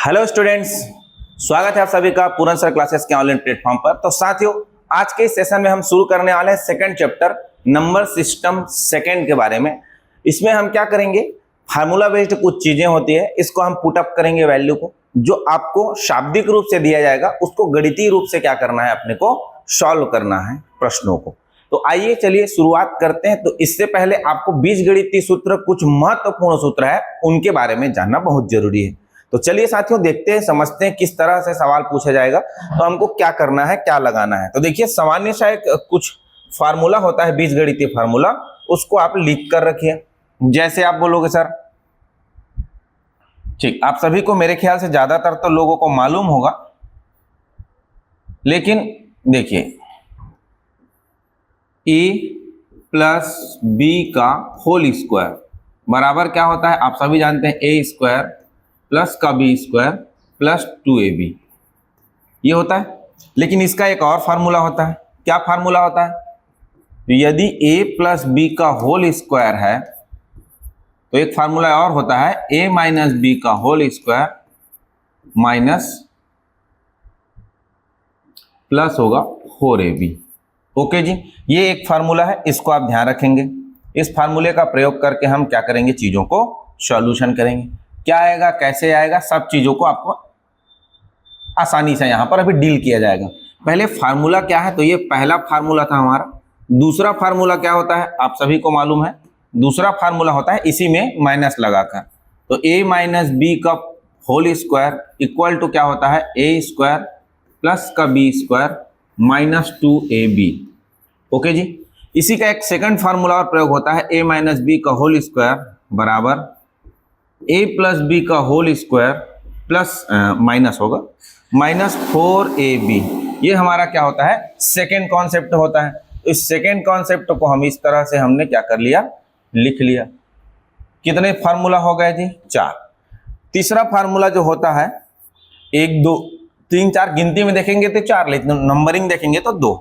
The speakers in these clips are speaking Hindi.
हेलो स्टूडेंट्स, स्वागत है आप सभी का पूरन सर क्लासेस के ऑनलाइन प्लेटफॉर्म पर। तो साथियों, आज के इस सेशन में हम शुरू करने वाले हैं second chapter number system second के बारे में। इसमें हम क्या करेंगे, फार्मूला बेस्ड कुछ चीजें होती है, इसको हम पुट अप करेंगे वैल्यू को, जो आपको शाब्दिक रूप से दिया जाएगा उसको गणितीय रूप से क्या करना है, अपने को सॉल्व करना है प्रश्नों को। तो आइए चलिए शुरुआत करते हैं। तो इससे पहले आपको बीजगणितीय सूत्र, कुछ महत्वपूर्ण सूत्र है, उनके बारे में जानना बहुत जरूरी है। तो चलिए साथियों, देखते हैं, समझते हैं किस तरह से सवाल पूछा जाएगा, तो हमको क्या करना है, क्या लगाना है। तो देखिए, सामान्य सा एक कुछ फार्मूला होता है, बीजगणितीय फार्मूला, उसको आप लिख कर रखिए। जैसे आप बोलोगे सर, ठीक, आप सभी को मेरे ख्याल से ज्यादातर तो लोगों को मालूम होगा, लेकिन देखिए, ए प्लस बी का होल स्क्वायर बराबर क्या होता है, आप सभी जानते हैं, ए स्क्वायर प्लस का बी स्क्वायर प्लस 2ab, ये होता है। लेकिन इसका एक और फार्मूला होता है। क्या फार्मूला होता है? तो यदि a प्लस बी का होल स्क्वायर है तो एक फार्मूला और होता है, a माइनस बी का होल स्क्वायर माइनस प्लस होगा 4ab। ओके जी, ये एक फार्मूला है, इसको आप ध्यान रखेंगे। इस फार्मूले का प्रयोग करके हम क्या करेंगे, चीजों को सॉल्यूशन करेंगे। क्या आएगा, कैसे आएगा, सब चीजों को आपको आसानी से यहां पर अभी डील किया जाएगा। पहले फार्मूला क्या है, तो ये पहला फार्मूला था हमारा। दूसरा फार्मूला क्या होता है, आप सभी को मालूम है। दूसरा फार्मूला होता है इसी में माइनस लगाकर, तो a माइनस बी का होल स्क्वायर इक्वल टू क्या होता है, a स्क्वायर प्लस का B square minus 2ab। Okay जी, इसी का एक सेकंड फार्मूला और प्रयोग होता है, a माइनस बी का होल स्क्वायर बराबर a प्लस बी का होल स्क्वायर प्लस माइनस होगा माइनस 4ab। ये हमारा क्या होता है, सेकेंड कॉन्सेप्ट होता है। इस सेकेंड कॉन्सेप्ट को हम इस तरह से हमने क्या कर लिया, लिख लिया। कितने फार्मूला हो गए जी, 4। तीसरा फार्मूला जो होता है, 1 2 3 4 गिनती में देखेंगे तो 4, लेकिन नंबरिंग देखेंगे तो 2।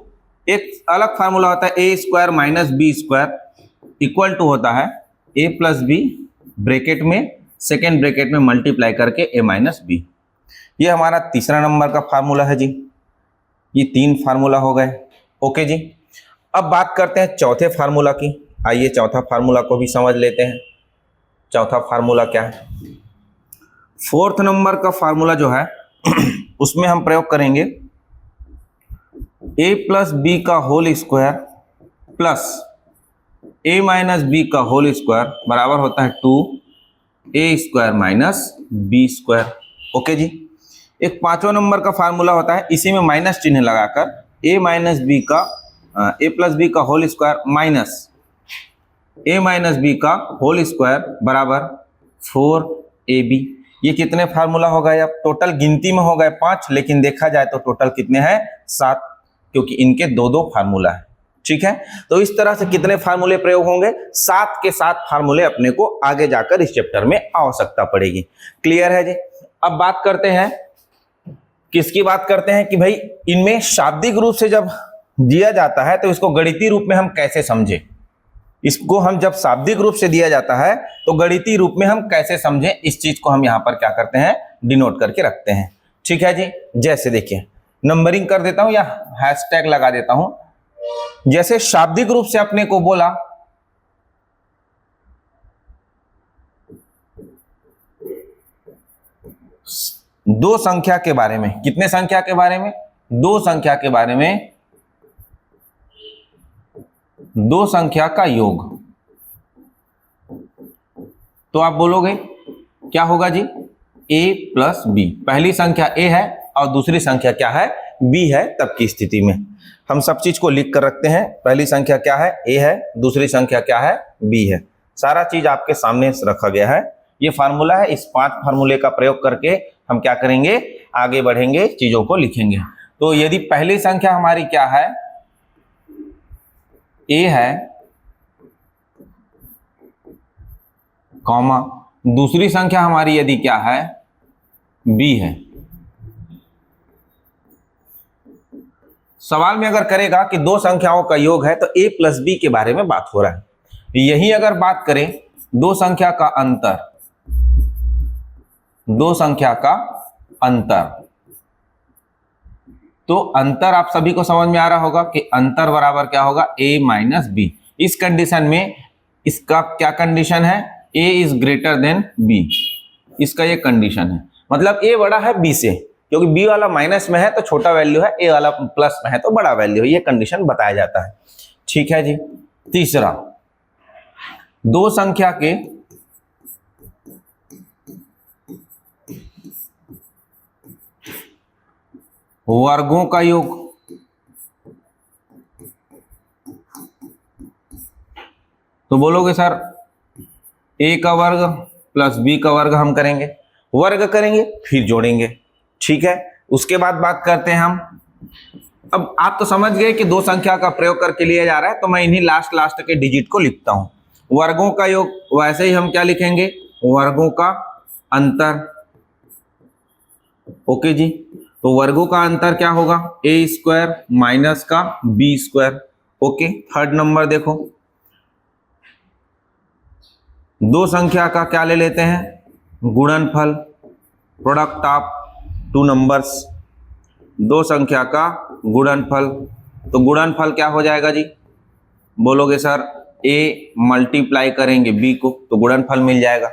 एक अलग फार्मूला होता है, a square minus B square equal to होता है a प्लस बी ब्रैकेट में, सेकेंड ब्रैकेट में मल्टीप्लाई करके a माइनस बी। ये हमारा तीसरा नंबर का फार्मूला है जी। ये 3 फार्मूला हो गए। ओके जी, अब बात करते हैं चौथे फार्मूला की। आइए चौथा फार्मूला को भी समझ लेते हैं। चौथा फार्मूला क्या है, फोर्थ नंबर का फार्मूला जो है उसमें हम प्रयोग करेंगे a प्लस बी का whole square plus a minus B का होल स्क्वायर बराबर होता है 2a square minus B square. Okay जी, एक पांचवा नंबर का फार्मूला होता है, इसी में माइनस चिन्ह लगाकर a माइनस बी का a प्लस बी का whole square minus a minus B का होल स्क्वायर बराबर 4ab। ये कितने फार्मूला हो गए, अब टोटल गिनती में हो गए 5, लेकिन देखा जाए तो टोटल कितने हैं, 7, क्योंकि इनके 2 फार्मूला है। ठीक है, तो इस तरह से कितने फार्मूले प्रयोग होंगे, 7 के 7 फार्मूले अपने को आगे जाकर इस चैप्टर में आवश्यकता पड़ेगी। क्लियर है जी। अब बात करते हैं, किसकी बात करते हैं कि भाई इनमें शाब्दिक रूप से जब दिया जाता है तो इसको गणितीय रूप में हम कैसे समझें। इसको हम जब शाब्दिक रूप से दिया जाता है तो गणितीय रूप में हम कैसे समझें, इस चीज को हम यहां पर क्या करते हैं, डिनोट करके रखते हैं। ठीक है जी, जैसे देखिए, नंबरिंग कर देता हूं या हैशटैग लगा देता हूं। जैसे शाब्दिक रूप से अपने को बोला, दो संख्या के बारे में, कितने संख्या के बारे में, 2 संख्या के बारे में, 2 संख्या का योग। तो आप बोलोगे क्या होगा जी, a प्लस बी। पहली संख्या a है और दूसरी संख्या क्या है, b है। तब की स्थिति में हम सब चीज को लिख कर रखते हैं। पहली संख्या क्या है, a है, दूसरी संख्या क्या है, b है। सारा चीज आपके सामने रखा गया है। ये फार्मूला है, इस 5 फार्मूले का प्रयोग करके हम क्या करेंगे, आगे बढ़ेंगे, चीजों को लिखेंगे। तो यदि पहली संख्या हमारी क्या है, a है, कॉमा, दूसरी संख्या हमारी यदि क्या है, b है। सवाल में अगर करेगा कि 2 संख्याओं का योग है तो a प्लस बी के बारे में बात हो रहा है। यही अगर बात करें 2 संख्या का अंतर, दो संख्या का अंतर। तो अंतर आप सभी को समझ में आ रहा होगा कि अंतर बराबर क्या होगा, a माइनस बी। इस कंडीशन में इसका क्या कंडीशन है, a is greater than b, इसका ये कंडीशन है। मतलब a बड़ा है b से, क्योंकि b वाला माइनस में है तो छोटा वैल्यू है, a वाला प्लस में है तो बड़ा वैल्यू है, ये कंडीशन बताया जाता है। ठीक है जी। तीसरा, दो संख्या के वर्गों का योग। तो बोलोगे सर a का वर्ग प्लस b का वर्ग हम करेंगे, वर्ग करेंगे फिर जोड़ेंगे। ठीक है, उसके बाद बात करते हैं हम। अब आप तो समझ गए कि दो संख्या का प्रयोग करके लिया जा रहा है, तो मैं इन्हीं लास्ट के डिजिट को लिखता हूं। वर्गों का योग, वैसे ही हम क्या लिखेंगे, वर्गों का अंतर। ओके जी। तो वर्गों का अंतर क्या होगा, a स्क्वायर माइनस का b square. Okay. Third number देखो, दो संख्या का क्या ले लेते हैं, गुणनफल, प्रोडक्ट ऑफ टू नंबर्स। दो संख्या का गुणनफल, तो गुणनफल क्या हो जाएगा जी, बोलोगे सर a मल्टीप्लाई करेंगे b को तो गुणनफल मिल जाएगा।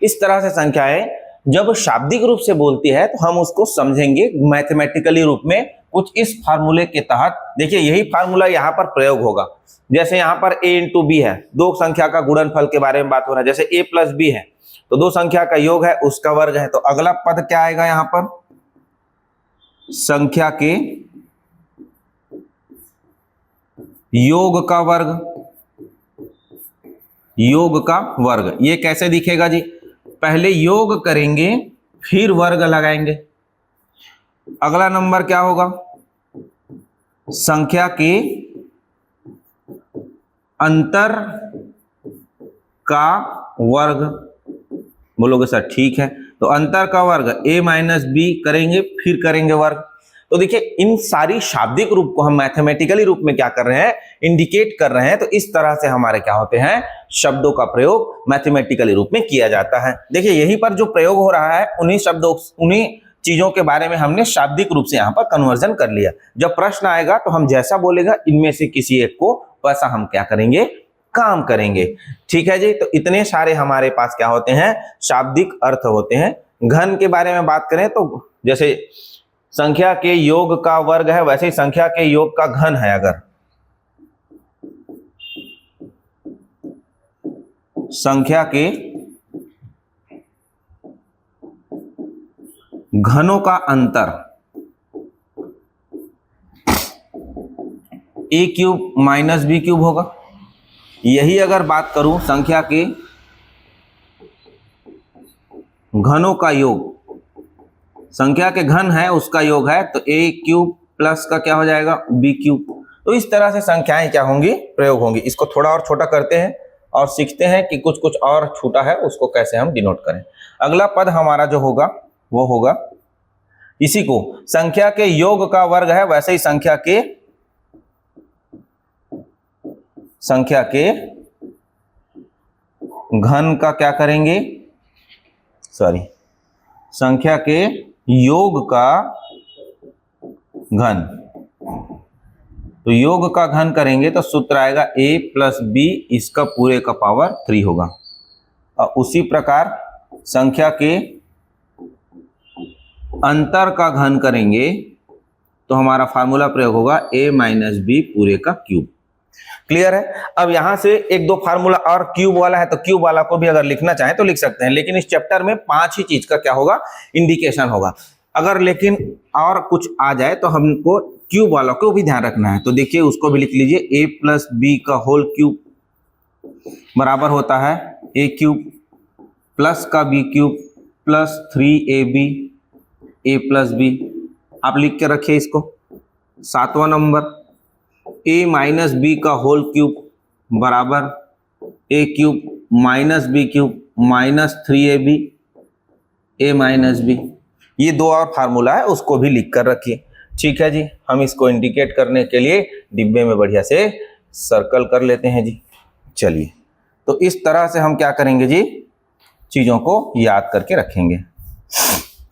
इस तरह से संख्याएं जब शाब्दिक रूप से बोलती है तो हम उसको समझेंगे मैथमेटिकली रूप में, कुछ इस फार्मूले के तहत। देखिए यही फार्मूला यहाँ पर प्रयोग होगा। जैसे यहाँ पर a इंटू बी है, दो संख्या का गुणनफल के बारे में बात हो रहा है। जैसे a प्लस बी है तो दो संख्या का योग है, उसका वर्ग है, तो अगला पद क्या आएगा यहाँ पर, संख्या के योग का वर्ग। योग का वर्ग ये कैसे दिखेगा जी, पहले योग करेंगे फिर वर्ग लगाएंगे। अगला नंबर क्या होगा, संख्या के अंतर का वर्ग। बोलोगे सर ठीक है, तो अंतर का वर्ग a माइनस बी करेंगे फिर करेंगे वर्ग। तो देखिए इन सारी शाब्दिक रूप को हम मैथमेटिकली रूप में क्या कर रहे हैं, इंडिकेट कर रहे हैं। तो इस तरह से हमारे क्या होते हैं, शब्दों का प्रयोग मैथमेटिकली रूप में किया जाता है। देखिए यहीं पर जो प्रयोग हो रहा है, उन्हीं शब्दों, उन्हीं चीजों के बारे में हमने शाब्दिक रूप से यहाँ पर कन्वर्जन कर लिया। जब प्रश्न आएगा तो हम जैसा बोलेगा इनमें से किसी एक को, वैसा हम क्या करेंगे, काम करेंगे। ठीक है जी। तो इतने सारे हमारे पास क्या होते हैं, शाब्दिक अर्थ होते हैं। घन के बारे में बात करें तो जैसे संख्या के योग का वर्ग है, वैसे ही संख्या के योग का घन है। अगर संख्या के घनों का अंतर a cube minus b cube होगा। यही अगर बात करूं संख्या के घनों का योग, संख्या के घन है उसका योग है, तो a क्यूब प्लस का क्या हो जाएगा, b क्यूब। तो इस तरह से संख्याएं क्या होंगी, प्रयोग होंगी। इसको थोड़ा और छोटा करते हैं और सीखते हैं कि कुछ कुछ और छूटा है उसको कैसे हम डिनोट करें। अगला पद हमारा जो होगा वो होगा, इसी को संख्या के योग का वर्ग है, वैसे ही संख्या के घन का क्या करेंगे, संख्या के योग का घन। तो योग का घन करेंगे तो सूत्र आएगा a प्लस बी, इसका पूरे का पावर 3 होगा। और उसी प्रकार संख्या के अंतर का घन करेंगे तो हमारा फार्मूला प्रयोग होगा a माइनस बी पूरे का क्यूब। क्लियर है। अब यहां से एक दो फार्मूला और क्यूब वाला है, तो क्यूब वाला को भी अगर लिखना चाहें तो लिख सकते हैं, लेकिन इस चैप्टर में 5 ही चीज का क्या होगा, इंडिकेशन होगा। अगर लेकिन और कुछ आ जाए तो हमको क्यूब वाला को भी ध्यान रखना है। तो देखिए उसको भी लिख लीजिए, a प्लस बी का होल क्यूब बराबर होता है a क्यूब प्लस का b cube plus 3ab a plus b. आप लिख के रखिए इसको। 7वां नंबर, a माइनस बी का होल क्यूब बराबर a cube minus b cube minus 3ab a minus b. ये दो और फार्मूला है, उसको भी लिख कर रखिए। ठीक है जी। हम इसको इंडिकेट करने के लिए डिब्बे में बढ़िया से सर्कल कर लेते हैं जी। चलिए, तो इस तरह से हम क्या करेंगे जी, चीजों को याद करके रखेंगे।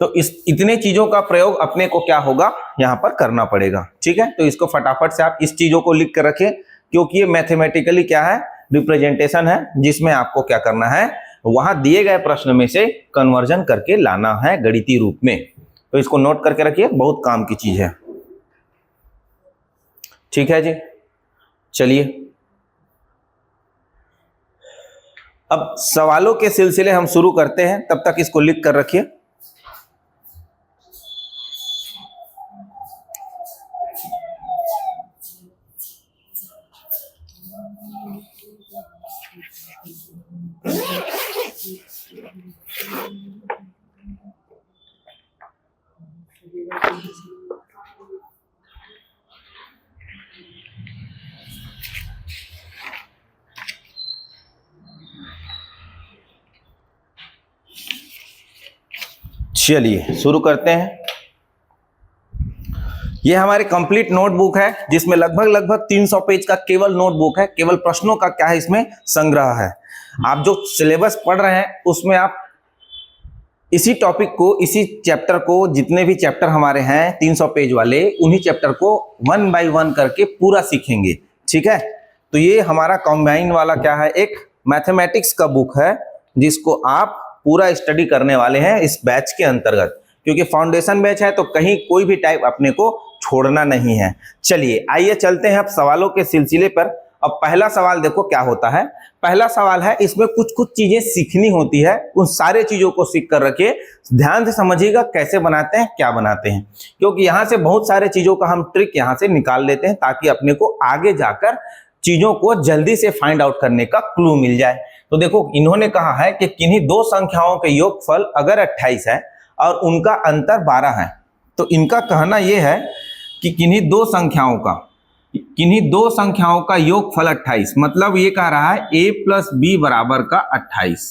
तो इस इतने चीजों का प्रयोग अपने को क्या होगा यहां पर करना पड़ेगा। ठीक है, तो इसको फटाफट से आप इस चीजों को लिख कर रखिए, क्योंकि ये मैथमेटिकली क्या है, रिप्रेजेंटेशन है, जिसमें आपको क्या करना है, वहां दिए गए प्रश्न में से कन्वर्जन करके लाना है गणितीय रूप में। तो इसको नोट करके रखिए, बहुत काम की चीज है। ठीक है जी, चलिए अब सवालों के सिलसिले हम शुरू करते हैं, तब तक इसको लिख कर रखिए। चलिए शुरू करते हैं। यह हमारी कंप्लीट नोटबुक है, जिसमें लगभग 300 पेज का केवल नोटबुक है, केवल प्रश्नों का क्या है इसमें संग्रह है। आप जो सिलेबस पढ़ रहे हैं उसमें आप इसी टॉपिक को, इसी चैप्टर को, जितने भी चैप्टर हमारे हैं 300 पेज वाले, उन्हीं चैप्टर को 1 बाय 1 करके पूरा सीखेंगे। ठीक है, तो ये हमारा कॉम्बाइन वाला क्या है, एक मैथमेटिक्स का बुक है, जिसको आप पूरा स्टडी करने वाले हैं इस बैच के अंतर्गत, क्योंकि फाउंडेशन बैच है तो कहीं कोई भी टाइप अपने को छोड़ना नहीं है। चलिए आइए चलते हैं अब सवालों के सिलसिले पर। अब पहला सवाल देखो क्या होता है। पहला सवाल है, इसमें कुछ कुछ चीजें सीखनी होती है, उन सारे चीजों को सीख कर रखिए, ध्यान से समझिएगा कैसे बनाते हैं, क्या बनाते हैं, क्योंकि यहां से बहुत सारे चीजों का हम ट्रिक यहां से निकाल लेते हैं, ताकि अपने को आगे जाकर चीजों को जल्दी से फाइंड आउट करने का क्लू मिल जाए। तो देखो, इन्होंने कहा है कि किन्हीं दो संख्याओं के योगफल अगर 28 है और उनका अंतर 12 है, तो इनका कहना यह है कि किन्हीं दो संख्याओं का योगफल 28, मतलब ये कह रहा है a प्लस बी बराबर का 28।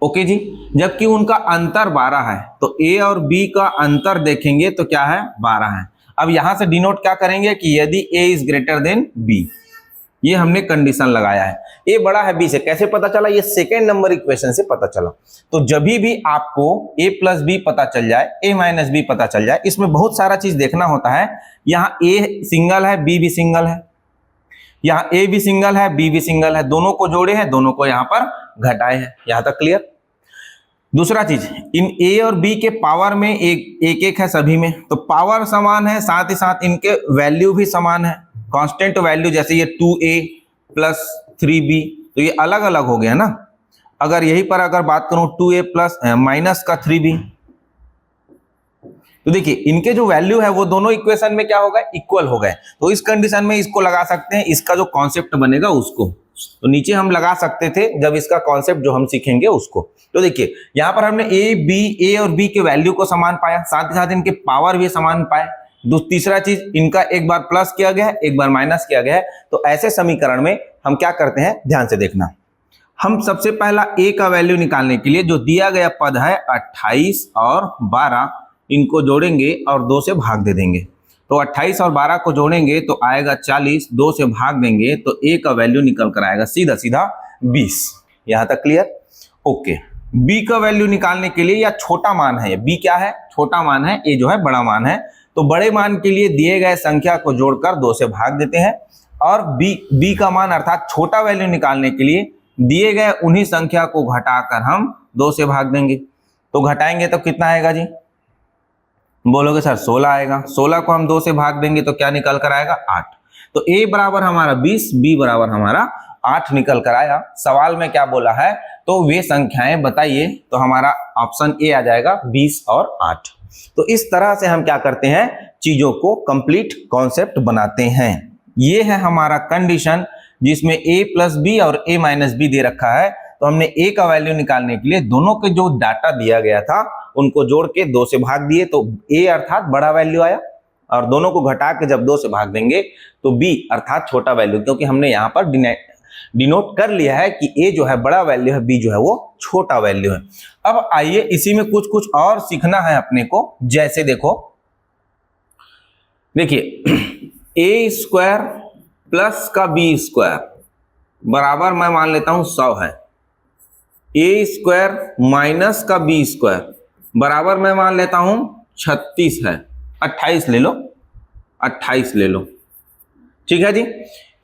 ओके जी, जबकि उनका अंतर 12 है, तो a और b का अंतर देखेंगे तो क्या है, 12 है। अब यहां से डिनोट क्या करेंगे कि यदि a is greater than b, ये हमने कंडीशन लगाया है। a बड़ा है b से, कैसे पता चला, ये सेकेंड नंबर इक्वेशन से पता चला। तो जब भी आपको a प्लस बी पता चल जाए, a माइनस बी पता चल जाए, इसमें बहुत सारा चीज देखना होता है। यहाँ a सिंगल है, b भी सिंगल है, यहाँ a भी सिंगल है, b भी सिंगल है, दोनों को जोड़े हैं, दोनों को यहाँ पर घटाए हैं। यहां तक क्लियर। दूसरा चीज, इन a और b के पावर में एक है सभी में, तो पावर समान है, साथ ही साथ इनके वैल्यू भी समान है, कांस्टेंट वैल्यू, जैसे ये 2a प्लस 3b, तो ये अलग अलग हो गया ना। अगर यहीं पर अगर बात करूं 2a प्लस माइनस का 3b, तो देखिए इनके जो वैल्यू है वो दोनों इक्वेशन में क्या हो गए, इक्वल हो गए। तो इस कंडीशन में इसको लगा सकते हैं, इसका जो कॉन्सेप्ट बनेगा उसको, तो नीचे हम लगा सकते थे जब इसका कॉन्सेप्ट जो हम सीखेंगे उसको। तो देखिए यहां पर हमने ए और बी के वैल्यू को समान पाया, साथ ही साथ इनके पावर भी समान पाए। तीसरा चीज, इनका एक बार प्लस किया गया है, एक बार माइनस किया गया है। तो ऐसे समीकरण में हम क्या करते हैं, ध्यान से देखना। हम सबसे पहला a का वैल्यू निकालने के लिए जो दिया गया पद है 28 और 12, इनको जोड़ेंगे और 2 से भाग दे देंगे। तो 28 और 12 को जोड़ेंगे तो आएगा 40, 2 से भाग देंगे तो a का वैल्यू निकल कर आएगा सीधा सीधा 20। यहां तक क्लियर। ओके, b का वैल्यू निकालने के लिए, या छोटा मान है, b क्या है, छोटा मान है, a जो है बड़ा मान है, तो बड़े मान के लिए दिए गए संख्या को जोड़कर 2 से भाग देते हैं, और b का मान अर्थात छोटा वैल्यू निकालने के लिए दिए गए उन्हीं संख्या को घटाकर हम 2 से भाग देंगे। तो घटाएंगे तो कितना आएगा जी, बोलोगे सर 16 आएगा। 16 को हम 2 से भाग देंगे तो क्या निकल कर आएगा, 8। तो a बराबर हमारा 20, b बराबर हमारा 8 निकल कर आया। सवाल में क्या बोला है, तो वे संख्याएं बताइए, तो हमारा ऑप्शन ए आ जाएगा 20 और 8। तो इस तरह से हम क्या करते हैं, चीजों को कंप्लीट कॉन्सेप्ट बनाते हैं। ये है हमारा कंडीशन, जिसमें a प्लस बी और a माइनस बी दे रखा है। तो हमने a का वैल्यू निकालने के लिए दोनों के जो डाटा दिया गया था उनको जोड़ के 2 से भाग दिए, तो a अर्थात बड़ा वैल्यू आया, और दोनों को घटा के जब 2 से भाग देंगे तो b अर्थात छोटा वैल्यू, क्योंकि हमने यहाँ पर डिनोट कर लिया है कि a जो है बड़ा वैल्यू है, b जो है वो छोटा वैल्यू है। अब आइए इसी में कुछ कुछ और सीखना है अपने को। जैसे देखिए a स्क्वायर प्लस का b स्क्वायर बराबर, मैं मान लेता हूं 100 है, a स्क्वायर माइनस का b स्क्वायर बराबर मैं मान लेता हूं 36 है, 28 ले लो, 28 ले लो, ठीक है जी।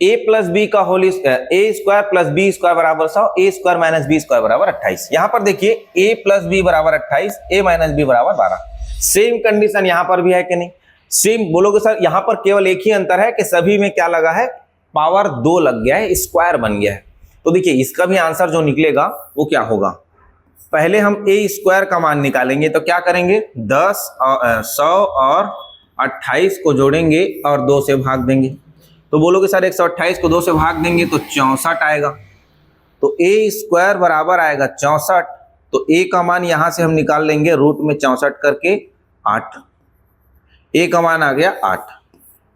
a प्लस बी का होल ए स्क्वायर प्लस बी स्क्वायर बराबर 100, ए स्क्वायर माइनस बी स्क्वायर बराबर 28। यहां पर देखिए a प्लस बी बराबर 28, a माइनस बी बराबर 12। सेम कंडीशन यहां पर भी है कि नहीं? सेम बोलोगे सर यहां पर केवल एक ही अंतर है कि सभी में क्या लगा है, पावर 2 लग गया है, स्क्वायर बन गया है। तो देखिए इसका भी आंसर जो निकलेगा वो क्या होगा, पहले हम a स्क्वायर का मान निकालेंगे तो क्या करेंगे, 10 और 100 और 28 को जोड़ेंगे और 2 से भाग देंगे। तो बोलोगे सर 128 को 2 से भाग देंगे तो 64 आएगा। तो a स्क्वायर बराबर आएगा 64। तो a का मान यहां से हम निकाल लेंगे रूट में 64 करके 8। a का मान आ गया 8।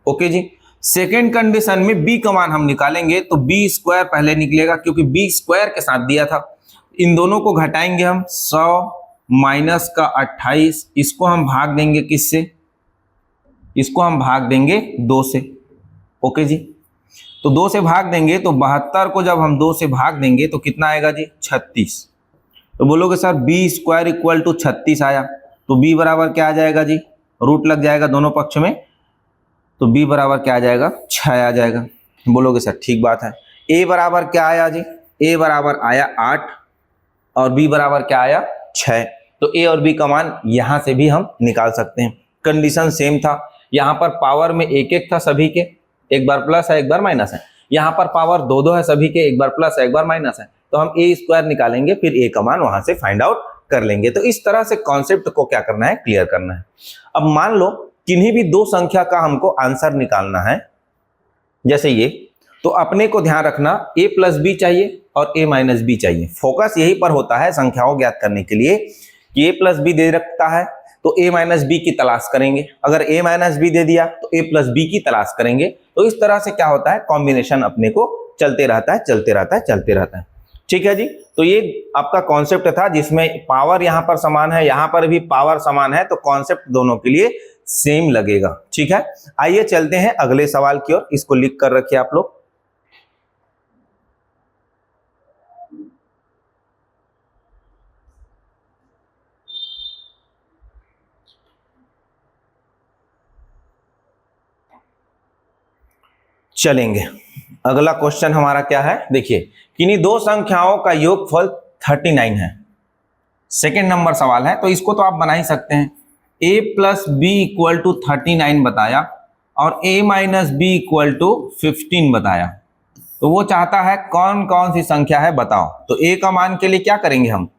ओके जी। सेकेंड कंडीशन में b का मान हम निकालेंगे तो b स्क्वायर पहले निकलेगा क्योंकि b स्क्वायर के साथ दिया था। इन दोनों को घटाएंगे हम, 100 माइनस का 28, इसको हम भाग देंगे किससे, इसको हम भाग देंगे 2 से। ओके जी। तो 2 से भाग देंगे तो 72 को जब हम 2 से भाग देंगे तो कितना आएगा जी, 36। तो बोलोगे sir b square equal to 36 आया, तो b बराबर क्या आ जाएगा जी, रूट लग जाएगा दोनों पक्ष में, तो b बराबर क्या आ जाएगा, 6 आ जाएगा। बोलोगे सर ठीक बात है। a बराबर क्या आया जी, a बराबर आया 8 और b बराबर क्या आया 6। तो a और b का मान यहां से भी हम निकाल सकते हैं। कंडीशन सेम था, यहां पर पावर में एक एक था सभी के, एक बार प्लस है एक बार माइनस है। यहां पर पावर 2 है सभी के, एक बार प्लस है एक बार माइनस है। तो हम a स्क्वायर निकालेंगे फिर a का मान वहां से फाइंड आउट कर लेंगे। तो इस तरह से कॉन्सेप्ट को क्या करना है, क्लियर करना है। अब मान लो किन्हीं भी दो संख्या का हमको आंसर निकालना है, जैसे ये, तो अपने को ध्यान रखना a प्लस बी चाहिए और a माइनस बी चाहिए। फोकस यही पर होता है संख्याओं ज्ञात करने के लिए कि a प्लस बी दे रखता है तो a माइनस बी की तलाश करेंगे, अगर a माइनस बी दे दिया तो a प्लस बी की तलाश करेंगे। तो इस तरह से क्या होता है, कॉम्बिनेशन अपने को चलते रहता है चलते रहता है चलते रहता है। ठीक है जी। तो ये आपका कॉन्सेप्ट था जिसमें पावर यहां पर समान है, यहां पर भी पावर समान है, तो कॉन्सेप्ट दोनों के लिए सेम लगेगा। ठीक है, आइए चलते हैं अगले सवाल की ओर। इसको लिख कर रखिए आप लोग। चलेंगे, अगला क्वेश्चन हमारा क्या है, देखिए किन्हीं दो संख्याओं का योगफल 39 है। सेकेंड नंबर सवाल है, तो इसको तो आप बना ही सकते हैं। a plus B equal to 39 बताया और a minus B equal to 15 बताया। तो वो चाहता है कौन कौन सी संख्या है बताओ। तो a का मान के लिए क्या करेंगे हम,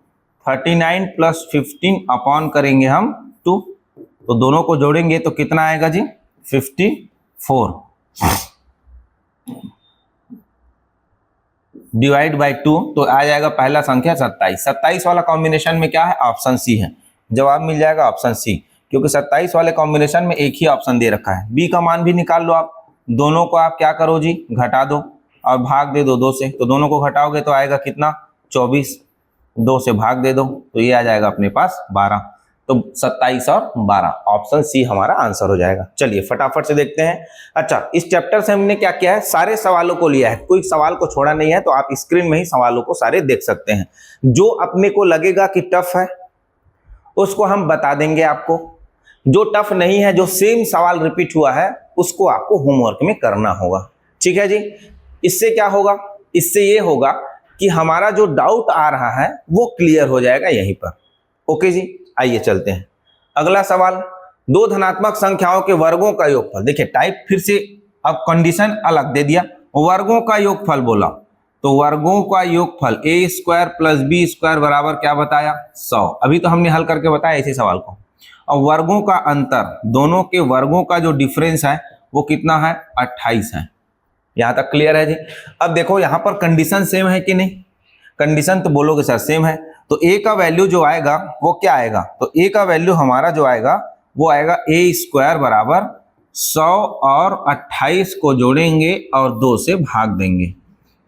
39 प्लस 15 अपॉन करेंगे हम 2। तो दोनों को जोड़ेंगे तो कितना आएगा जी, 54 डिवाइड बाई 2। तो आ जाएगा पहला संख्या 27। 27 वाला कॉम्बिनेशन में क्या है, ऑप्शन सी है। जवाब मिल जाएगा ऑप्शन सी, क्योंकि 27 वाले कॉम्बिनेशन में एक ही ऑप्शन दे रखा है। बी का मान भी निकाल लो आप, दोनों को आप क्या करो जी, घटा दो और भाग दे दो 2 से। तो दोनों को घटाओगे तो आएगा कितना, 24, 2 से भाग दे दो तो ये आ जाएगा अपने पास 12। तो 27 और 12, ऑप्शन सी हमारा आंसर हो जाएगा। चलिए फटाफट से देखते हैं। अच्छा, इस चैप्टर से हमने क्या किया है, सारे सवालों को लिया है, कोई सवाल को छोड़ा नहीं है। तो आप स्क्रीन में ही सवालों को सारे देख सकते हैं। जो अपने को लगेगा कि टफ है उसको हम बता देंगे आपको, जो टफ नहीं है, जो सेम सवाल रिपीट हुआ है, उसको आपको होमवर्क में करना होगा। ठीक है जी। इससे क्या होगा, इससे ये होगा कि हमारा जो डाउट आ रहा है वो क्लियर हो जाएगा यहीं पर। ओके जी, आइए चलते हैं। अगला सवाल, दो धनात्मक संख्याओं के वर्गों का योगफल। देखिए टाइप फिर से अब कंडीशन अलग दे दिया, वर्गों का योगफल बोला। तो वर्गों का योगफल a square plus b square बराबर क्या बताया, 100। अभी तो हमने हल करके बताया इसी सवाल को। और वर्गों का अंतर, दोनों के वर्गों का जो डिफरेंस है वो कितना है, 28 है। यहां तक क्लियर है जी। अब देखो यहां पर कंडीशन सेम है कि नहीं, कंडीशन तो बोलोगे सर सेम है। तो a का वैल्यू जो आएगा वो क्या आएगा, तो a का वैल्यू हमारा जो आएगा वो आएगा a स्क्वायर बराबर 100 और 28 को जोड़ेंगे और 2 से भाग देंगे।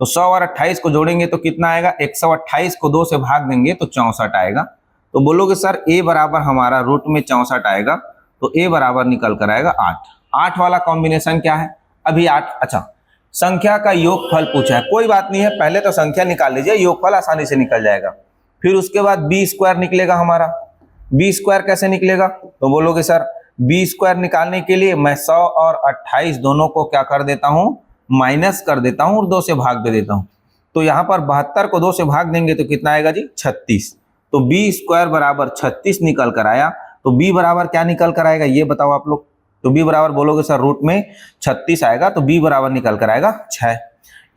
तो 100 और 28 को जोड़ेंगे तो कितना आएगा, 128 को 2 से भाग देंगे तो 64 आएगा। तो बोलोगे सर a बराबर हमारा रूट में 64 आएगा, तो a बराबर निकल कर आएगा 8। 8 वाला कॉम्बिनेशन क्या है, अभी 8। अच्छा, संख्या का योगफल पूछा है, कोई बात नहीं है, पहले तो संख्या निकाल लीजिए, योगफल आसानी से निकल जाएगा। फिर उसके बाद बी स्क्वायर निकलेगा हमारा, बी स्क्वायर कैसे निकलेगा? तो बोलोगे सर बी स्क्वायर निकालने के लिए मैं 100 और 28 दोनों को क्या कर देता हूं, माइनस कर देता हूं और 2 से भाग दे देता हूं। तो यहां पर 72 को 2 से भाग देंगे तो कितना आएगा जी? 36। तो बी स्क्वायर बराबर 36 निकल कर आया। तो बी बराबर क्या निकल कर आएगा ये बताओ आप लोग? तो बी बराबर बोलोगे सर रूट में 36 आएगा, तो बी बराबर निकल कर आएगा 6।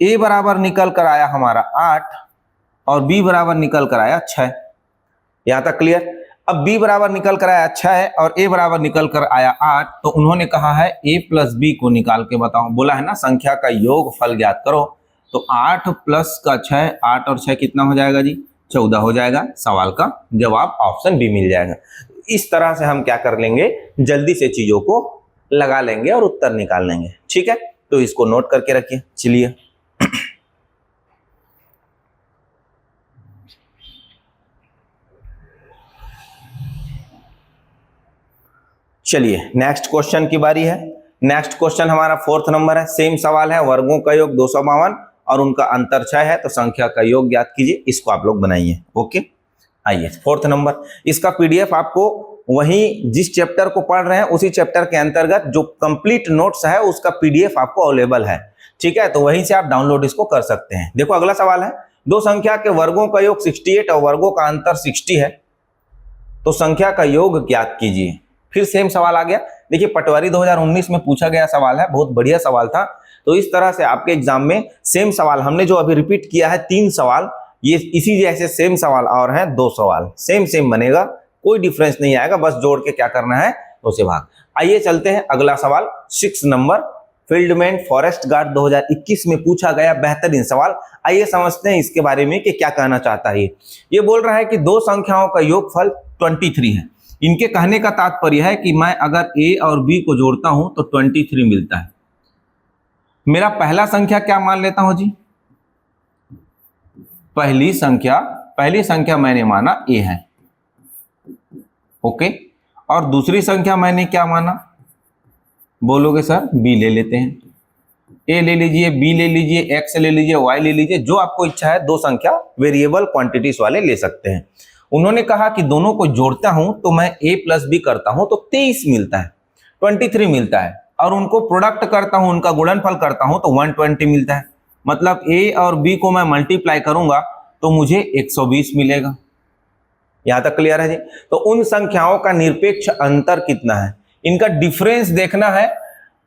ए बराबर निकल कर आया हमारा 8 और बी बराबर निकल कर आया 6। यहां तक क्लियर? अब b बराबर निकल कर आया 6 और a बराबर निकल कर आया 8, तो उन्होंने कहा है a प्लस बी को निकाल के बताओ। बोला है ना संख्या का योग फल ज्ञात करो। तो 8 प्लस का 6, 8 और 6 कितना हो जाएगा जी? 14 हो जाएगा। सवाल का जवाब ऑप्शन बी मिल जाएगा। इस तरह से हम क्या कर लेंगे, जल्दी से चीजों को लगा लेंगे और उत्तर निकाल लेंगे। ठीक है, तो इसको नोट करके रखिए। चलिए चलिए नेक्स्ट क्वेश्चन की बारी है। नेक्स्ट क्वेश्चन हमारा 4th नंबर है। सेम सवाल है, वर्गों का योग 252 और उनका अंतर 6 है, तो संख्या का योग ज्ञात कीजिए। इसको आप लोग बनाइए। ओके, आइए 4th नंबर। इसका पीडीएफ आपको वही जिस चैप्टर को पढ़ रहे हैं उसी चैप्टर के अंतर्गत जो कंप्लीट नोट्स है उसका पीडीएफ आपको अवेलेबल है। ठीक है, तो वहीं से आप डाउनलोड इसको कर सकते हैं। देखो अगला सवाल है, दो संख्या के वर्गों का योग 68 और वर्गों का अंतर 60 है, तो संख्या का योग ज्ञात कीजिए। फिर सेम सवाल आ गया। देखिए पटवारी 2019 में पूछा गया सवाल है, बहुत बढ़िया सवाल था। तो इस तरह से आपके एग्जाम में सेम सवाल हमने जो अभी रिपीट किया है 3 सवाल, ये इसी जैसे सेम सवाल और हैं 2 सवाल सेम बनेगा, कोई डिफरेंस नहीं आएगा। बस जोड़ के क्या करना है, 2 से भाग। आइए चलते हैं अगला सवाल 6 नंबर। फील्डमैन फॉरेस्ट गार्ड 2021 में पूछा गया बेहतरीन सवाल। आइए समझते हैं इसके बारे में कि क्या कहना चाहता है। ये बोल रहा है कि दो संख्याओं का योगफल 23 है। इनके कहने का तात्पर्य है कि मैं अगर a और b को जोड़ता हूं तो 23 मिलता है। मेरा पहला संख्या क्या मान लेता हूं जी? पहली संख्या मैंने माना a है। ओके, और दूसरी संख्या मैंने क्या माना? बोलोगे सर b ले लेते हैं। a ले लीजिए, b ले लीजिए, x ले लीजिए, y ले लीजिए, जो आपको इच्छा है। दो संख्या वेरिएबल क्वांटिटीज वाले ले सकते हैं। उन्होंने कहा कि दोनों को जोड़ता हूं तो मैं a प्लस बी करता हूं तो 23 मिलता है, 23 मिलता है। और उनको प्रोडक्ट करता हूं, उनका गुणनफल करता हूं तो 120 मिलता है। मतलब a और b को मैं मल्टीप्लाई करूंगा तो मुझे 120 मिलेगा। यहां तक क्लियर है जी? तो उन संख्याओं का निरपेक्ष अंतर कितना है, इनका डिफरेंस देखना है।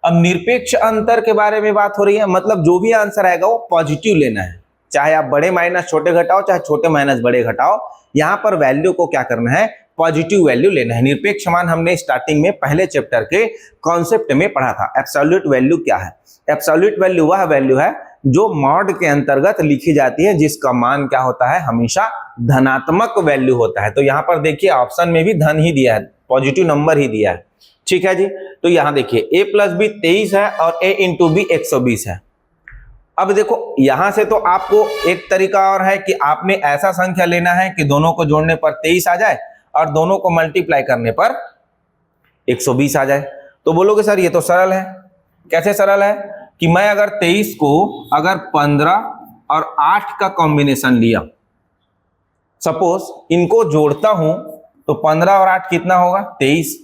अब निरपेक्ष अंतर के बारे में बात हो रही है, मतलब जो भी आंसर आएगा वो पॉजिटिव लेना है। चाहे आप बड़े माइनस छोटे घटाओ, चाहे छोटे माइनस बड़े घटाओ, यहां पर वैल्यू को क्या करना है, पॉजिटिव वैल्यू लेना है। निरपेक्ष मान हमने स्टार्टिंग में पहले चैप्टर के कॉन्सेप्ट में पढ़ा था। एब्सोल्यूट वैल्यू क्या है? एब्सोल्यूट वैल्यू वह वैल्यू है जो मॉड के अंतर्गत लिखी जाती है, जिसका मान क्या होता है, हमेशा धनात्मक वैल्यू होता है। तो यहां पर देखिए ऑप्शन में भी धन ही दिया है, पॉजिटिव नंबर ही दिया है। ठीक है जी, तो यहां देखिए a प्लस बी 23 है और a इंटू बी 120 है। अब देखो यहां से तो आपको एक तरीका और है कि आपने ऐसा संख्या लेना है कि दोनों को जोड़ने पर 23 आ जाए और दोनों को मल्टीप्लाई करने पर 120 आ जाए। तो बोलोगे सर ये तो सरल है। कैसे सरल है? कि मैं अगर 23 को अगर 15 और 8 का कॉम्बिनेशन लिया, सपोज इनको जोड़ता हूं तो 15 और 8 कितना होगा, 23।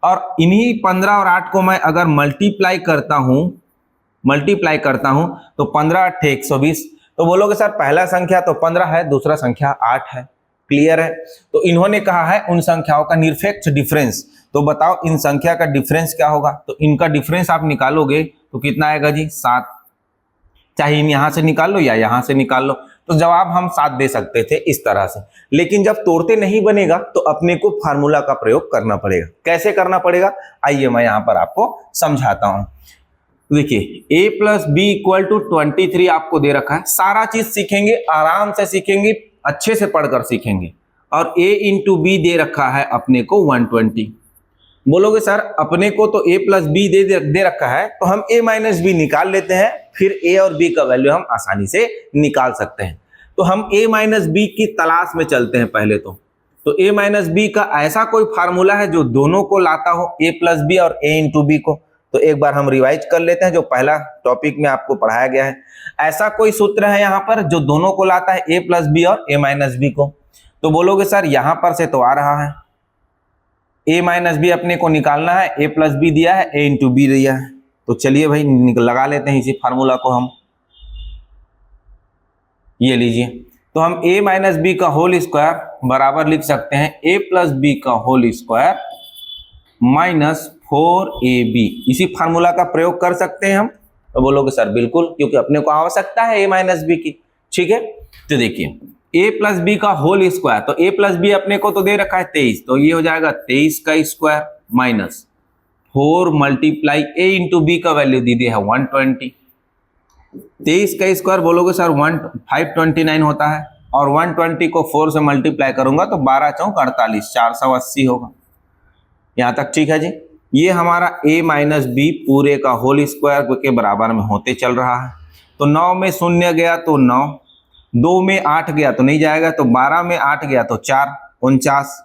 और इन्हीं 15 और 8 को मैं अगर मल्टीप्लाई करता हूं तो 15 8 120। तो बोलोगे सर पहला संख्या तो 15 है, दूसरा संख्या 8 है। क्लियर है? तो इन्होंने कहा है उन संख्याओं का निरपेक्ष डिफरेंस। तो बताओ इन संख्या का डिफरेंस क्या होगा? तो इनका डिफरेंस आप निकालोगे तो कितना आएगा जी, 7। चाहे इन यहां से निकाल लो या यहां से निकाल लो, तो जवाब हम 7 दे सकते थे इस तरह से। लेकिन जब तोड़ते नहीं बनेगा तो अपने को फार्मूला का प्रयोग करना पड़ेगा। कैसे करना पड़ेगा, आइए मैं यहां पर आपको समझाता हूं। देखिए a plus B equal to 23 आपको दे रखा है। सारा चीज सीखेंगे, आराम से सीखेंगे, अच्छे से पढ़कर सीखेंगे। और a इंटू बी दे रखा है अपने को 120। बोलोगे सर अपने को तो a प्लस बी दे रखा है, तो हम a माइनस बी निकाल लेते हैं, फिर a और b का वैल्यू हम आसानी से निकाल सकते हैं। तो हम a माइनस बी की तलाश में चलते हैं पहले तो a माइनस बी का ऐसा कोई फार्मूला है जो दोनों को लाता हो, a प्लस बी और a इंटू बी को। तो एक बार हम रिवाइज कर लेते हैं जो पहला टॉपिक में आपको पढ़ाया गया है। ऐसा कोई सूत्र है यहाँ पर जो दोनों को लाता है, a प्लस बी और a माइनस बी को। तो बोलोगे सर यहां पर से तो आ रहा है, a माइनस बी अपने को निकालना है, a प्लस बी दिया है, a इंटू बी दिया है। तो चलिए भाई लगा लेते हैं इसी फार्मूला को हम। ये लीजिए, तो हम a माइनस बी का होल स्क्वायर बराबर लिख सकते हैं a प्लस बी का होल स्क्वायर माइनस 4ab। इसी फार्मूला का प्रयोग कर सकते हैं हम। तो बोलोगे सर बिल्कुल, क्योंकि अपने को आवश्यकता है a माइनस बी की। ठीक है, तो देखिए a प्लस बी का होल स्क्वायर, तो a प्लस बी अपने को तो दे रखा है 23, तो ये हो जाएगा 23 का square minus 4 multiply a into b का वैल्यू दी है 120। 23 का स्क्वायर बोलोगे सर 529 होता है, और 120 को 4 से मल्टीप्लाई करूंगा तो 12 चौक 48, 480 होगा। यहां तक ठीक है जी। ये हमारा a माइनस बी पूरे का होल स्क्वायर के बराबर में होते चल रहा है। तो 9 में 0 गया तो 9, 2 में 8 गया तो नहीं जाएगा, तो 12 में 8 गया तो 4, 49।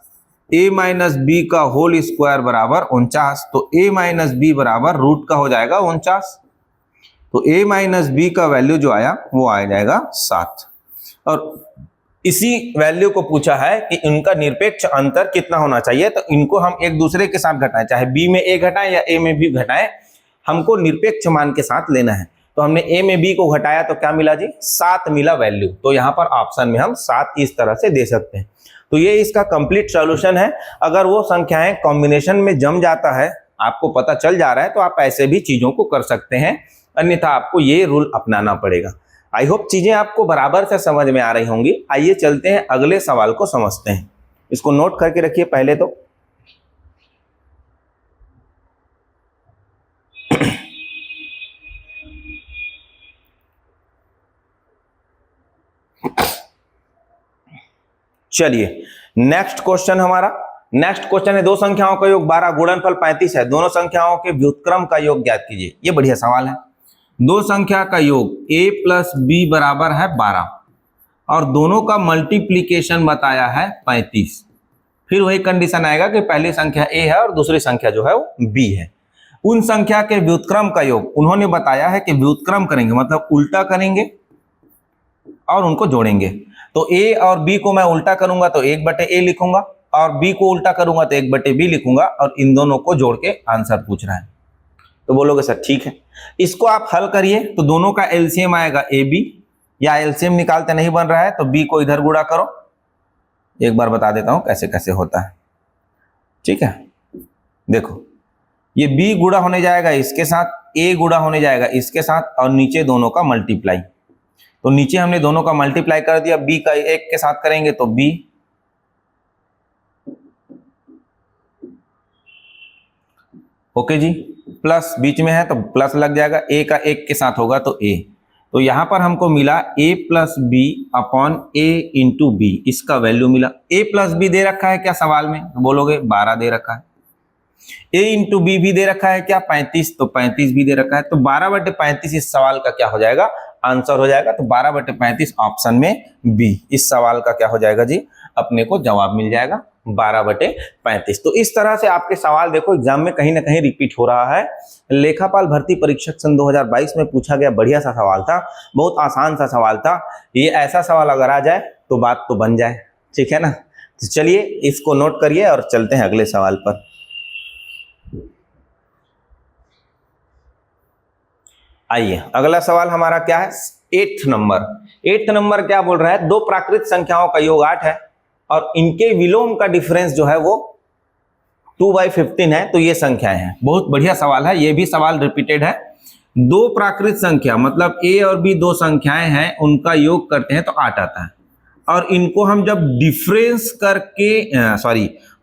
a माइनस बी का होल स्क्वायर बराबर 49, तो a माइनस बी बराबर रूट का हो जाएगा 49। तो a माइनस बी का वैल्यू जो आया वो आ जाएगा 7। और इसी वैल्यू को पूछा है कि इनका निरपेक्ष अंतर कितना होना चाहिए, तो इनको हम एक दूसरे के साथ घटाएं, चाहे b में a घटाएं या a में b घटाएं, हमको निरपेक्ष मान के साथ लेना है। तो हमने a में b को घटाया तो क्या मिला जी, 7 मिला वैल्यू। तो यहाँ पर ऑप्शन में हम 7 इस तरह से दे सकते हैं। तो ये इसका कंप्लीट सॉल्यूशन है। अगर वो संख्याएं कॉम्बिनेशन में जम जाता है, आपको पता चल जा रहा है, तो आप ऐसे भी चीजों को कर सकते हैं, अन्यथा आपको ये रूल अपनाना पड़ेगा। आई होप चीजें आपको बराबर से समझ में आ रही होंगी। आइए चलते हैं अगले सवाल को समझते हैं। इसको नोट करके रखिए पहले तो। चलिए नेक्स्ट क्वेश्चन हमारा, नेक्स्ट क्वेश्चन है दो संख्याओं का योग 12 गुणनफल 35 है, दोनों संख्याओं के व्युत्क्रम का योग ज्ञात कीजिए। ये बढ़िया सवाल है। दो संख्या का योग a प्लस बी बराबर है 12 और दोनों का मल्टीप्लीकेशन बताया है 35। फिर वही कंडीशन आएगा कि पहली संख्या a है और दूसरी संख्या जो है वो b है। उन संख्या के व्युत्क्रम का योग उन्होंने बताया है कि व्युत्क्रम करेंगे मतलब उल्टा करेंगे और उनको जोड़ेंगे। तो a और b को मैं उल्टा करूंगा तो 1/a लिखूंगा, और b को उल्टा करूंगा तो 1/b लिखूंगा, और इन दोनों को जोड़ के आंसर पूछ रहा है। तो बोलोगे सर ठीक है, इसको आप हल करिए तो दोनों का एलसीएम आएगा AB, या एलसीएम निकालते नहीं बन रहा है तो B को इधर गुणा करो। एक बार बता देता हूं कैसे कैसे होता है। ठीक है, देखो ये B गुणा होने जाएगा इसके साथ, A गुणा होने जाएगा इसके साथ, और नीचे दोनों का मल्टीप्लाई। तो नीचे हमने दोनों का मल्टीप्लाई कर दिया, B का 1 के साथ करेंगे तो B, ओके जी, प्लस बीच में है तो प्लस लग जाएगा, a का 1 के साथ होगा तो a। तो यहां पर हमको मिला a plus b upon a into b, इसका वैल्यू मिला। a प्लस बी दे रखा है क्या सवाल में, तो बोलोगे 12 दे रखा है। a इंटू बी भी दे रखा है क्या 35, तो 35 भी दे रखा है। तो 12/35 इस सवाल का क्या हो जाएगा, आंसर हो जाएगा। तो 12/35 ऑप्शन में बी इस सवाल का क्या हो जाएगा जी, अपने को जवाब मिल जाएगा 12/35। तो इस तरह से आपके सवाल देखो एग्जाम में कहीं ना कहीं रिपीट हो रहा है। लेखापाल भर्ती परीक्षक सन 2022 में पूछा गया बढ़िया सा सवाल था, बहुत आसान सा सवाल था। ये ऐसा सवाल अगर आ जाए तो बात तो बन जाए, ठीक है ना। तो चलिए इसको नोट करिए और चलते हैं अगले सवाल पर। आइए अगला सवाल हमारा क्या है, 8th नंबर। 8th नंबर क्या बोल रहा है, दो प्राकृत संख्याओं का योग 8 है और इनके विलोम का डिफरेंस जो है वो 2/15 है। तो ये संख्याएं हैं। बहुत बढ़िया सवाल है, ये भी सवाल रिपीटेड है। दो प्राकृत संख्या मतलब a और b दो संख्याएं हैं, उनका योग करते हैं तो 8 आता है, और इनको हम जब डिफरेंस करके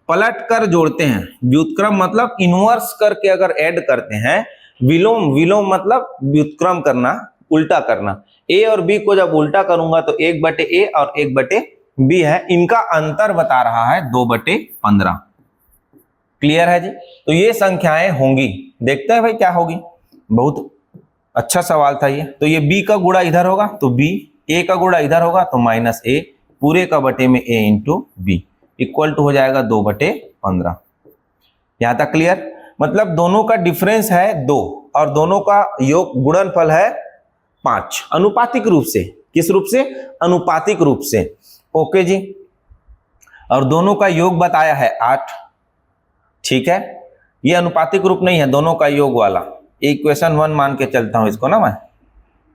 पलट कर जोड़ते हैं, व्युत्क्रम मतलब इनवर्स करके अगर ऐड करते हैं, विलोम मतलब व्युत्क्रम करना, उल्टा करना। a और b को जब उल्टा करूंगा तो 1/a और 1/b है, इनका अंतर बता रहा है 2/15। क्लियर है जी। तो ये संख्याएं होंगी, देखते हैं भाई क्या होगी। बहुत अच्छा सवाल था ये। तो ये b का गुणा इधर होगा तो b, a का गुणा इधर होगा तो -a, पूरे का बटे में a into b equal to हो जाएगा 2/15। यहां तक क्लियर। मतलब दोनों का डिफरेंस है 2 और दोनों का योग गुणनफल है 5, अनुपातिक रूप से। किस रूप से, अनुपातिक रूप से। ओके जी। और दोनों का योग बताया है 8, ठीक है, ये अनुपातिक रूप नहीं है, दोनों का योग वाला। इक्वेशन 1 मान के चलता हूं इसको ना, मैं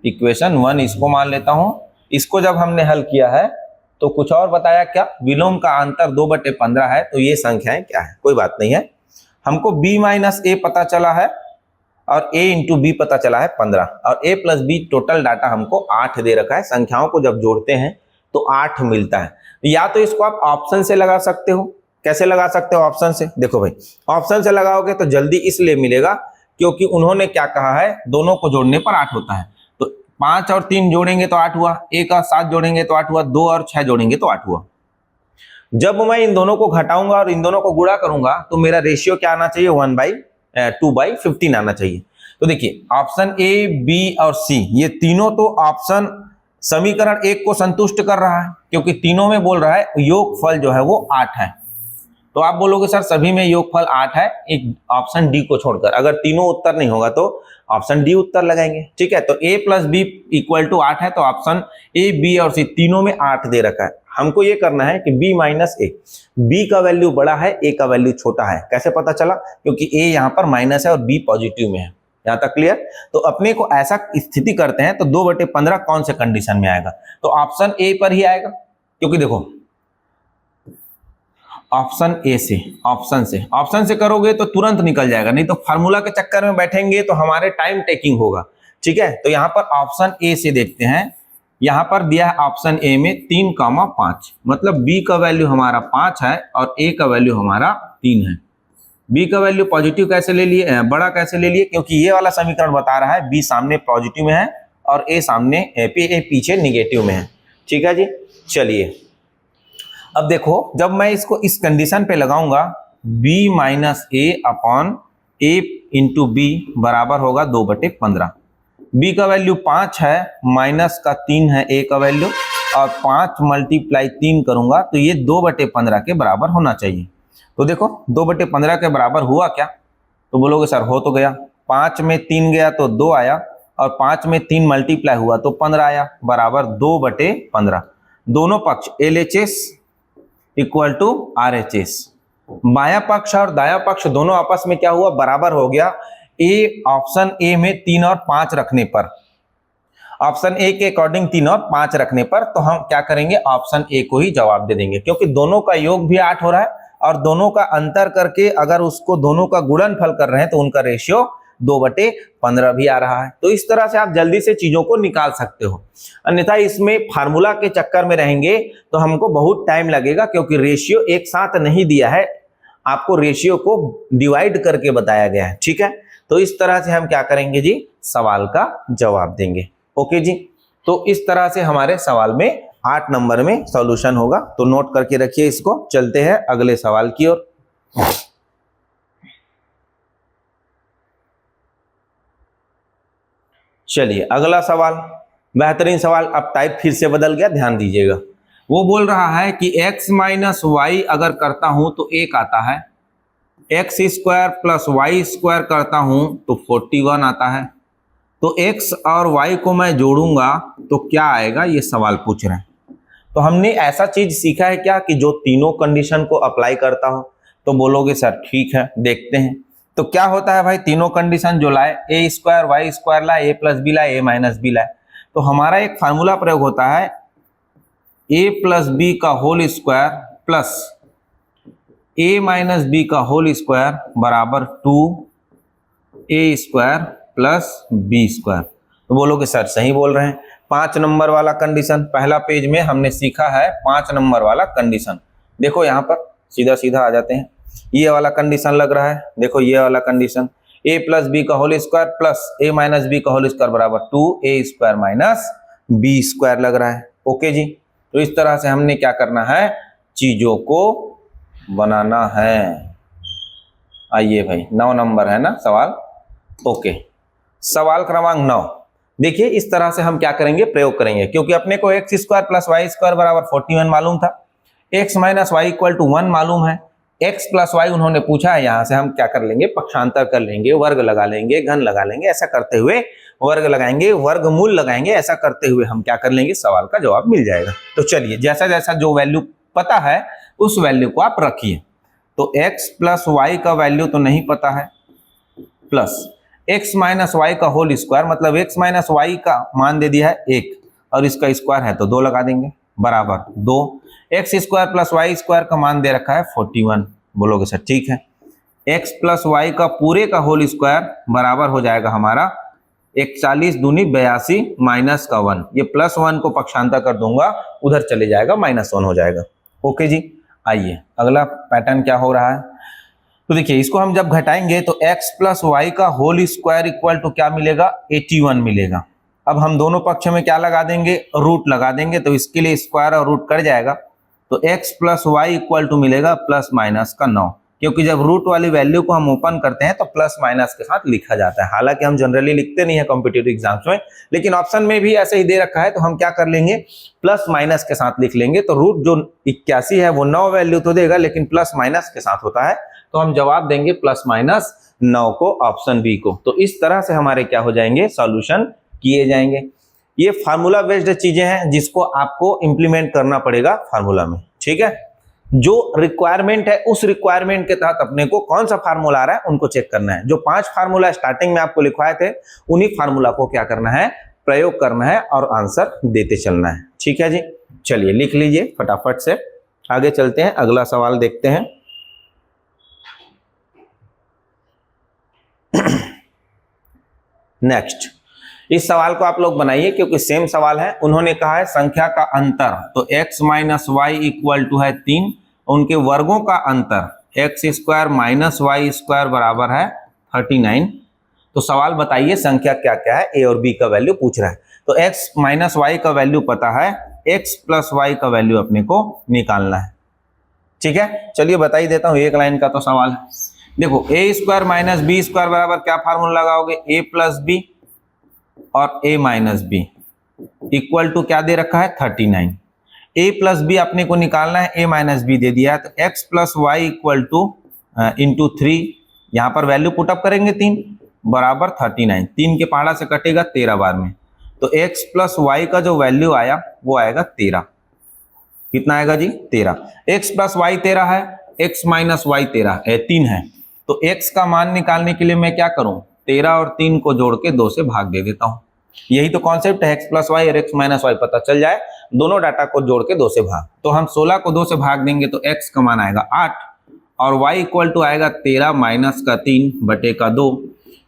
इक्वेशन 1 इसको मान लेता हूं। इसको जब हमने हल किया है तो कुछ और बताया क्या, विलोम का अंतर 2/15 है, तो ये संख्याएं क्या है, कोई बात नहीं है। हमको b माइनस ए पता चला है और a इंटू बी पता चला है 15, और a plus b total data हमको 8 दे रखा है। संख्याओं को जब जोड़ते हैं तो 8 मिलता है। या तो इसको आप ऑप्शन से लगा सकते हो। कैसे लगा सकते हो ऑप्शन से, देखो भाई, ऑप्शन से लगाओगे तो जल्दी इसलिए मिलेगा क्योंकि उन्होंने क्या कहा है, दोनों को जोड़ने पर 8 होता है। तो 5 और 3 जोड़ेंगे तो 8 हुआ, 1 और 7 जोड़ेंगे तो 8 हुआ, 2 और 6 जोड़ेंगे तो 8 हुआ। जब मैं इन दोनों को घटाऊंगा और इन दोनों को गुणा करूंगा तो मेरा रेशियो क्या आना चाहिए, 1/2/15 आना चाहिए। तो देखिए ऑप्शन ए, बी और सी, ये तीनों तो ऑप्शन समीकरण 1 को संतुष्ट कर रहा है, क्योंकि तीनों में बोल रहा है योगफल जो है वो 8 है। तो आप बोलोगे सर सभी में योगफल 8 है, एक ऑप्शन डी को छोड़कर। अगर तीनों उत्तर नहीं होगा तो ऑप्शन डी उत्तर लगाएंगे। ठीक है, तो a plus B equal to 8 है, तो ऑप्शन ए, बी और सी तीनों में 8 दे रखा है। हमको ये करना है कि b माइनस ए, b का वैल्यू बड़ा है, a का वैल्यू छोटा है। कैसे पता चला, क्योंकि a यहाँ पर माइनस है और b पॉजिटिव में है। यहाँ तक क्लियर। तो अपने को ऐसा स्थिति करते हैं तो 2/15 कौन से कंडीशन में आएगा, तो ऑप्शन ए पर ही आएगा। क्योंकि देखो ऑप्शन ए से, ऑप्शन से करोगे तो तुरंत निकल जाएगा, नहीं तो फार्मूला के चक्कर में बैठेंगे तो हमारे टाइम टेकिंग होगा। ठीक है, तो यहाँ पर ऑप्शन ए से देखते हैं। यहाँ पर दिया है ऑप्शन ए में 3,5, मतलब बी का वैल्यू हमारा 5 है और ए का वैल्यू हमारा 3 है। बी का वैल्यू पॉजिटिव कैसे ले लिए, बड़ा कैसे ले लिए, क्योंकि ये वाला समीकरण बता रहा है बी सामने पॉजिटिव में है और ए सामने पीछे निगेटिव में है। ठीक है जी, चलिए अब देखो, जब मैं इसको इस कंडीशन पे लगाऊंगा b माइनस ए अपॉन ए इंटू बी बराबर होगा 2/15। b का वैल्यू 5 है, माइनस का 3 है a का वैल्यू, और 5 मल्टीप्लाई 3 करूंगा तो ये 2/15 के बराबर होना चाहिए। तो देखो 2/15 के बराबर हुआ क्या, तो बोलोगे सर हो तो गया, 5 में 3 गया तो 2 आया, और 5 में 3 मल्टीप्लाई हुआ तो 15 आया, बराबर 2/15। दोनों पक्ष LHS इक्वल टू RHS। बायां पक्ष और दायां पक्ष दोनों आपस में क्या हुआ, बराबर हो गया। ए ऑप्शन ए में 3 और 5 रखने पर, ऑप्शन ए के अकॉर्डिंग 3 और 5 रखने पर, तो हम क्या करेंगे, ऑप्शन ए को ही जवाब दे देंगे, क्योंकि दोनों का योग भी 8 हो रहा है और दोनों का अंतर करके अगर उसको दोनों का गुणनफल कर रहे हैं तो उनका रेशियो 2/15 भी आ रहा है। तो इस तरह से आप जल्दी से चीजों को निकाल सकते हो। अन्यथा इसमें फार्मूला के चक्कर में रहेंगे तो हमको बहुत टाइम लगेगा, क्योंकि रेशियो एक साथ नहीं दिया है, आपको रेशियो को डिवाइड करके बताया गया है। ठीक है, तो इस तरह से हम क्या करेंगे जी, सवाल का जवाब देंगे। ओके जी, तो इस तरह से हमारे सवाल में 8 नंबर में सॉल्यूशन होगा। तो नोट करके रखिए इसको। चलते हैं अगले सवाल की ओर। चलिए अगला सवाल, बेहतरीन सवाल। अब टाइप फिर से बदल गया, ध्यान दीजिएगा। वो बोल रहा है कि x माइनस वाई अगर करता हूं तो 1 आता है, x square plus y square करता हूं तो 41 आता है। तो x और y को मैं जोड़ूंगा तो क्या आएगा, ये सवाल पूछ रहे हैं। तो हमने ऐसा चीज सीखा है क्या कि जो तीनों कंडीशन को अप्लाई करता हो, तो बोलोगे सर ठीक है देखते हैं। तो क्या होता है भाई, तीनों कंडीशन जो लाए, ए स्क्वायर वाई स्क्वायर लाए, ए प्लस बी लाए, ए माइनस बी लाए, तो हमारा एक फार्मूला प्रयोग होता है ए प्लस बी का होल स्क्वायर प्लस ए माइनस बी का होल स्क्वायर बराबर 2a square plus b square. तो बोलोगे सर सही बोल रहे हैं। 5 नंबर वाला कंडीशन, पहला पेज में हमने सीखा है 5 नंबर वाला कंडीशन। देखो यहाँ पर सीधा सीधा आ जाते हैं। ये वाला कंडीशन लग रहा है, देखो ये वाला कंडीशन, a प्लस बी का whole square plus a minus B का होल स्क्वायर बराबर 2a square minus B square लग रहा है। ओके जी, तो इस तरह से हमने क्या करना है, चीजों को बनाना है। आइए भाई 9 नंबर है ना सवाल। ओके, सवाल क्रमांक 9। देखिए इस तरह से हम क्या करेंगे, प्रयोग करेंगे, क्योंकि अपने को x square plus y square बराबर 41 मालूम था, x minus y equal to 1 मालूम है, x प्लस वाई उन्होंने पूछा है। यहां से हम क्या कर लेंगे, पक्षांतर कर लेंगे, वर्ग लगा लेंगे, घन लगा लेंगे, ऐसा करते हुए वर्ग लगाएंगे, वर्गमूल लगाएंगे, ऐसा करते हुए हम क्या कर लेंगे, सवाल का जवाब मिल जाएगा। तो चलिए जैसा जैसा जो वैल्यू पता है उस वैल्यू को आप रखिए। तो x प्लस वाई का वैल्यू तो नहीं पता है, प्लस x माइनस वाई का होल स्क्वायर, मतलब x माइनस वाई का मान दे दिया है 1 और इसका स्क्वायर है तो 2 लगा देंगे, बराबर 2 x square plus y square का मान दे रखा है 41। बोलोगे सर ठीक है, x प्लस वाई का पूरे का होल स्क्वायर बराबर हो जाएगा हमारा 41 दूनी 82 माइनस का 1, ये प्लस 1 को पक्षांतर कर दूंगा उधर चले जाएगा माइनस 1 हो जाएगा। ओके जी, आइए अगला पैटर्न क्या हो रहा है, तो देखिए इसको हम जब घटाएंगे तो x प्लस वाई का होल स्क्वायर इक्वल टू क्या मिलेगा 81 मिलेगा। अब हम दोनों पक्ष में क्या लगा देंगे, रूट लगा देंगे, तो इसके लिए स्क्वायर और रूट कट जाएगा, तो x plus y equal to मिलेगा प्लस माइनस का 9, क्योंकि जब रूट वाली वैल्यू को हम ओपन करते हैं तो प्लस माइनस के साथ लिखा जाता है। हालांकि हम जनरली लिखते नहीं है कॉम्पिटिटिव एग्जाम्स में, लेकिन ऑप्शन में भी ऐसे ही दे रखा है तो हम क्या कर लेंगे प्लस माइनस के साथ लिख लेंगे। तो रूट जो 81 है वो 9 वैल्यू तो देगा लेकिन प्लस माइनस के साथ होता है, तो हम जवाब देंगे प्लस माइनस 9 को, ऑप्शन बी को। तो इस तरह से हमारे क्या हो जाएंगे, सॉल्यूशन किए जाएंगे। ये फार्मूला बेस्ड चीजें हैं जिसको आपको इंप्लीमेंट करना पड़ेगा फार्मूला में, ठीक है। जो रिक्वायरमेंट है उस रिक्वायरमेंट के तहत अपने को कौन सा फार्मूला आ रहा है उनको चेक करना है। जो 5 फार्मूला स्टार्टिंग में आपको लिखवाए थे उन्हीं फार्मूला को क्या करना है, प्रयोग करना है और आंसर देते चलना है, ठीक है जी। चलिए लिख लीजिए फटाफट से, आगे चलते हैं, अगला सवाल देखते हैं। नेक्स्ट, इस सवाल को आप लोग बनाइए क्योंकि सेम सवाल है। उन्होंने कहा है संख्या का अंतर, तो x minus y equal to है 3, उनके वर्गों का अंतर x square minus y square बराबर है 39। तो सवाल बताइए संख्या क्या क्या है, a और b का वैल्यू पूछ रहा है। तो x माइनस वाई का वैल्यू पता है, x प्लस वाई का वैल्यू अपने को निकालना है, ठीक है। चलिए बता ही देता हूं, एक लाइन का तो सवाल है। देखो a square minus B square बराबर क्या फार्मूला लगाओगे, a प्लस बी और a minus B equal to क्या दे रखा है 39। a प्लस बी अपने को निकालना है, a माइनस बी दे दिया है, तो x plus y equal to into 3, यहाँ पर वैल्यू पुटअप करेंगे 3 बराबर 39, 3 के पहाड़ा से कटेगा 13 बार में, तो x प्लस वाई का जो वैल्यू आया वो आएगा 13। कितना आएगा जी 13। x प्लस वाई 13 है, x माइनस वाई 3 है, तो x का मान निकालने के लिए मैं क्या करूं, 13 और 3 को जोड़ के 2 से भाग दे देता हूं। यही तो कॉन्सेप्ट है, x प्लस वाई और x माइनस वाई पता चल जाए, दोनों डाटा को जोड़ के 2 से भाग। तो हम 16 को 2 से भाग देंगे तो x का मान आएगा 8 और y इक्वल टू आएगा 13 माइनस का 3 बटे का 2।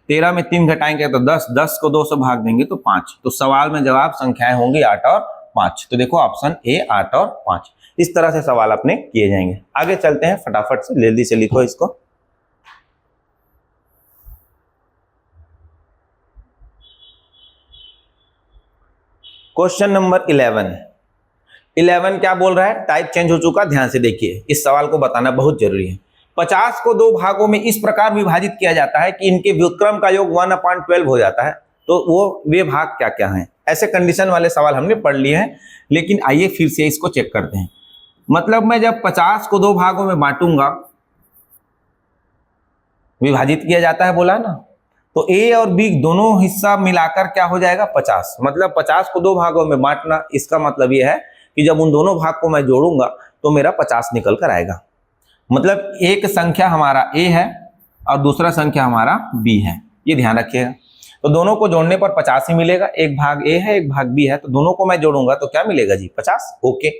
13 में 3 घटाएंगे तो 10, 10 को 2 से भाग देंगे तो 5। तो सवाल में जवाब संख्याएं होंगी 8 और 5। तो देखो ऑप्शन ए 8 और 5। इस तरह से सवाल अपने किए जाएंगे। आगे चलते हैं, फटाफट से जल्दी से लिखो इसको। क्वेश्चन नंबर 11 क्या बोल रहा है, टाइप चेंज हो चुका, ध्यान से देखिए, इस सवाल को बताना बहुत जरूरी है। 50 को 2 भागों में इस प्रकार विभाजित किया जाता है कि इनके व्युत्क्रम का योग 1/12 हो जाता है। तो वो वे भाग क्या क्या हैं, ऐसे कंडीशन वाले सवाल हमने पढ़ लिए हैं, लेकिन आइए फिर से इसको चेक करते हैं। मतलब मैं जब 50 को 2 भागों में बांटूंगा, विभाजित किया जाता है बोला ना, तो a और b दोनों हिस्सा मिलाकर क्या हो जाएगा 50। मतलब 50 को 2 भागों में बांटना, इसका मतलब यह है कि जब उन दोनों भाग को मैं जोड़ूंगा तो मेरा 50 निकल कर आएगा। मतलब एक संख्या हमारा a है और दूसरा संख्या हमारा b है, ये ध्यान रखिएगा। तो दोनों को जोड़ने पर 50 ही मिलेगा, एक भाग a है एक भाग b है, तो दोनों को मैं जोड़ूंगा तो क्या मिलेगा जी 50। ओके,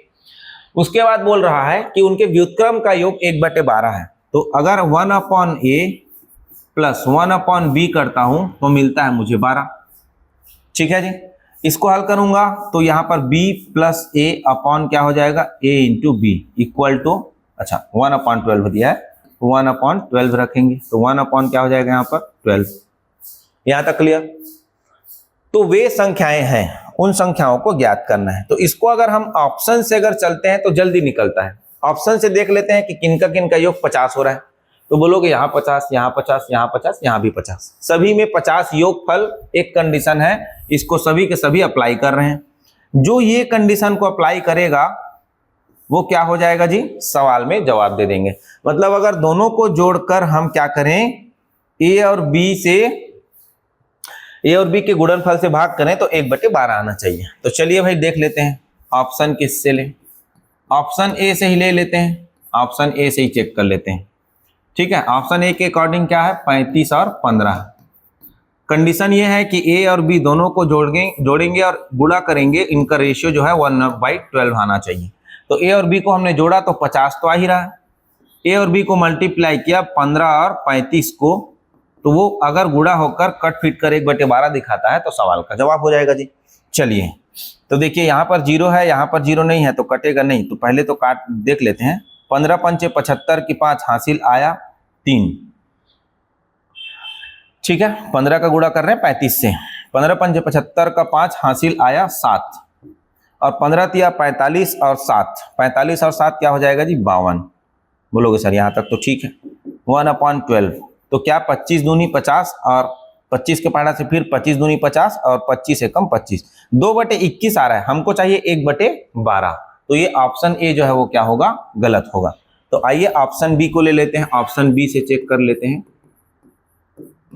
उसके बाद बोल रहा है कि उनके व्युत्क्रम का योग 1/12 है। तो अगर 1/a प्लस 1/b करता हूं तो मिलता है मुझे 12, ठीक है जी। इसको हल करूंगा तो यहां पर b प्लस a अपॉन क्या हो जाएगा a into b equal to, अच्छा 1/12 दिया है, 1/12 रखेंगे तो 1 क्या हो जाएगा यहाँ पर 12। यहां तक क्लियर। तो वे संख्याएं हैं, उन संख्याओं को ज्ञात करना है। तो इसको अगर हम ऑप्शन से अगर चलते हैं तो जल्दी निकलता है। ऑप्शन से देख लेते हैं कि किनका योग 50 हो रहा है। तो बोलोगे यहाँ 50, यहाँ 50, यहाँ 50, यहाँ भी 50, सभी में 50 योगफल एक कंडीशन है, इसको सभी के सभी अप्लाई कर रहे हैं। जो ये कंडीशन को अप्लाई करेगा वो क्या हो जाएगा जी, सवाल में जवाब दे देंगे। मतलब अगर दोनों को जोड़कर हम क्या करें, a और b के गुणनफल से भाग करें तो 1/12 आना चाहिए। तो चलिए भाई देख लेते हैं ऑप्शन किससे लें, ऑप्शन ए से ही ले लेते हैं, ऑप्शन ए से ही चेक कर लेते हैं। ठीक है, ऑप्शन ए के अकॉर्डिंग क्या है 35 और 15। कंडीशन ये है कि ए और बी दोनों को जोड़ेंगे और गुणा करेंगे, इनका रेशियो जो है 1/12 आना चाहिए। तो ए और बी को हमने जोड़ा तो 50 तो आ ही रहा है। ए और बी को मल्टीप्लाई किया 15 और 35 को, तो वो अगर गुणा होकर कट फिट कर 1/12 दिखाता है तो सवाल का जवाब हो जाएगा जी। चलिए, तो देखिए यहाँ पर 0 है, यहाँ पर 0 नहीं है तो कटेगा नहीं। तो पहले तो काट देख लेते हैं। 15 पंचे 75 की 5 हासिल आया 3। ठीक है, 15 का गुणा कर रहे हैं 35 से। 15 पंचे 75 का 5 हासिल आया 7 और 15 तिया 45 और 7, 45 और 7 क्या हो जाएगा जी 52। बोलोगे सर यहाँ तक तो ठीक है। 1/12 तो क्या 25 दूनी 50 और 25 के पहाड़ा से फिर 25 दूनी 50 और 25 एकम 25, 2/21 आ रहा है, हमको चाहिए 1/12। तो ये ऑप्शन ए जो है वो क्या होगा, गलत होगा। तो आइए ऑप्शन बी को ले लेते हैं। ऑप्शन बी से चेक कर लेते हैं।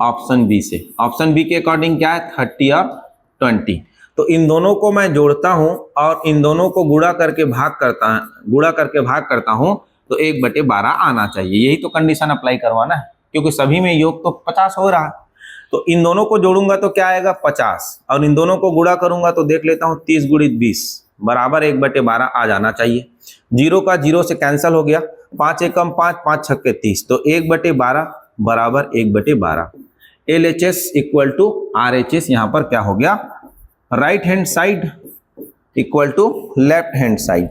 ऑप्शन बी से, ऑप्शन बी के अकॉर्डिंग क्या है 30 और 20। तो इन दोनों को मैं जोड़ता हूं और इन दोनों को गुणा करके भाग करता हूं तो 1/12 आना चाहिए। यही तो कंडीशन अप्लाई करवाना है, क्योंकि सभी में योग तो 50 हो रहा है। तो इन दोनों को जोड़ूंगा तो क्या आएगा 50 और इन दोनों को गुणा करूंगा तो देख लेता हूं 30 × 20 बराबर 1/12 आ जाना चाहिए। 0 का 0 से कैंसिल हो गया, 5 एकम 5, 5 छक्के 30, तो 1/12 बराबर 1/12। LHS इक्वल टू RHS यहाँ पर क्या हो गया, right hand side equal to left hand side.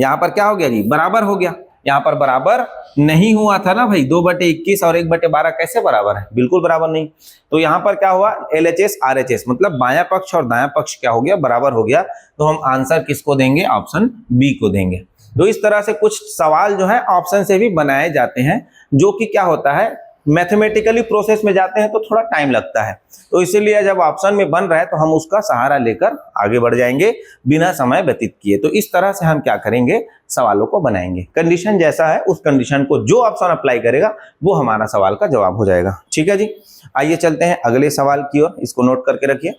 यहाँ पर क्या हो गया जी, बराबर हो गया। यहाँ पर बराबर नहीं हुआ था ना भाई, 2/21 और 1/12 कैसे बराबर है, बिल्कुल बराबर नहीं। तो यहाँ पर क्या हुआ, LHS RHS मतलब बायां पक्ष और दायां पक्ष क्या हो गया, बराबर हो गया। तो हम आंसर किसको देंगे, ऑप्शन बी को देंगे। तो इस तरह से कुछ सवाल जो है ऑप्शन से भी बनाए जाते हैं, जो कि क्या होता है मैथमेटिकली प्रोसेस में जाते हैं तो थोड़ा टाइम लगता है। तो इसीलिए जब ऑप्शन में बन रहा है तो हम उसका सहारा लेकर आगे बढ़ जाएंगे बिना समय व्यतीत किए। तो इस तरह से हम क्या करेंगे, सवालों को बनाएंगे। कंडीशन जैसा है उस कंडीशन को जो ऑप्शन अप्लाई करेगा वो हमारा सवाल का जवाब हो जाएगा। ठीक है जी, आइए चलते हैं अगले सवाल की ओर, इसको नोट करके रखिए।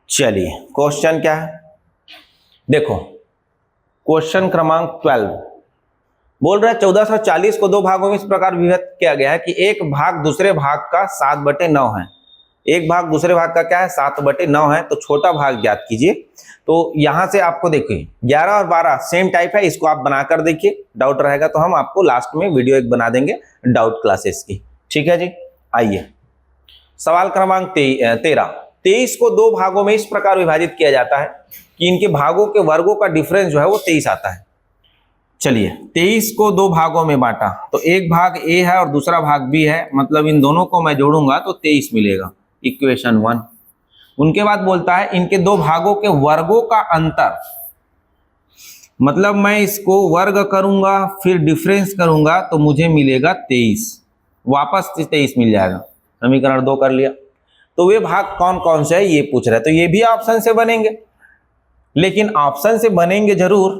चलिए, क्वेश्चन क्या है, देखो क्वेश्चन क्रमांक 12 बोल रहा है 1440 को दो भागों में इस प्रकार विभक्त किया गया है कि एक भाग दूसरे भाग का 7/9 है। एक भाग दूसरे भाग का क्या है 7/9 है। तो छोटा भाग ज्ञात कीजिए। तो यहां से आपको देखिए 11 और 12 सेम टाइप है, इसको आप बनाकर देखिए। डाउट रहेगा तो हम आपको लास्ट में वीडियो एक बना देंगे डाउट क्लासेस की। ठीक है जी, आइए सवाल क्रमांक 13। 23 को दो भागों में इस प्रकार विभाजित किया जाता है कि इनके भागों के वर्गों का डिफरेंस जो है वो 23 आता है। चलिए 23 को दो भागों में बांटा, तो एक भाग ए है और दूसरा भाग बी है, मतलब इन दोनों को मैं जोड़ूंगा तो 23 मिलेगा, इक्वेशन 1। उनके बाद बोलता है इनके दो भागों के वर्गों का अंतर, मतलब मैं इसको वर्ग करूंगा फिर डिफरेंस करूंगा तो मुझे मिलेगा 23, वापस 23 मिल जाएगा। समीकरण 2 कर लिया। तो वे भाग कौन कौन से है ये पूछ रहा है। तो ये भी ऑप्शन से बनेंगे, लेकिन ऑप्शन से बनेंगे जरूर,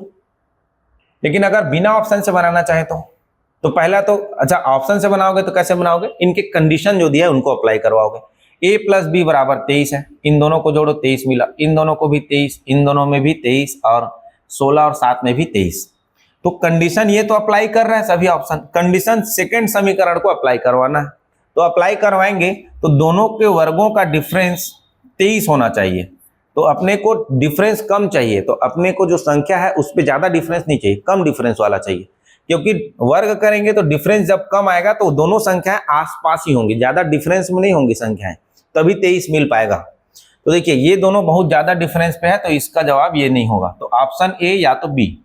लेकिन अगर बिना ऑप्शन से बनाना चाहे तो पहला तो अच्छा ऑप्शन से बनाओगे तो कैसे बनाओगे, इनके कंडीशन जो दिया है उनको अप्लाई करवाओगे। a + b = 23 है, इन दोनों को जोड़ो 23 मिला, इन दोनों को भी 23, इन दोनों में भी 23 और 16 और 7 में भी 23। तो कंडीशन ये तो अप्लाई कर रहे हैं सभी ऑप्शन। कंडीशन सेकेंड समीकरण को अप्लाई करवाना है, तो अप्लाई करवाएंगे तो दोनों के वर्गों का डिफरेंस 23 होना चाहिए। तो अपने को डिफरेंस कम चाहिए, तो अपने को जो संख्या है उस पर ज्यादा डिफरेंस नहीं चाहिए, कम डिफरेंस वाला चाहिए। क्योंकि वर्ग करेंगे तो डिफरेंस जब कम आएगा तो दोनों संख्याएं आसपास ही होंगी, ज्यादा डिफरेंस में नहीं होंगी संख्याएं, तभी 23 मिल पाएगा। तो देखिए ये दोनों बहुत ज्यादा डिफरेंस पे है, तो इसका जवाब ये नहीं होगा। तो ऑप्शन ए या तो बी,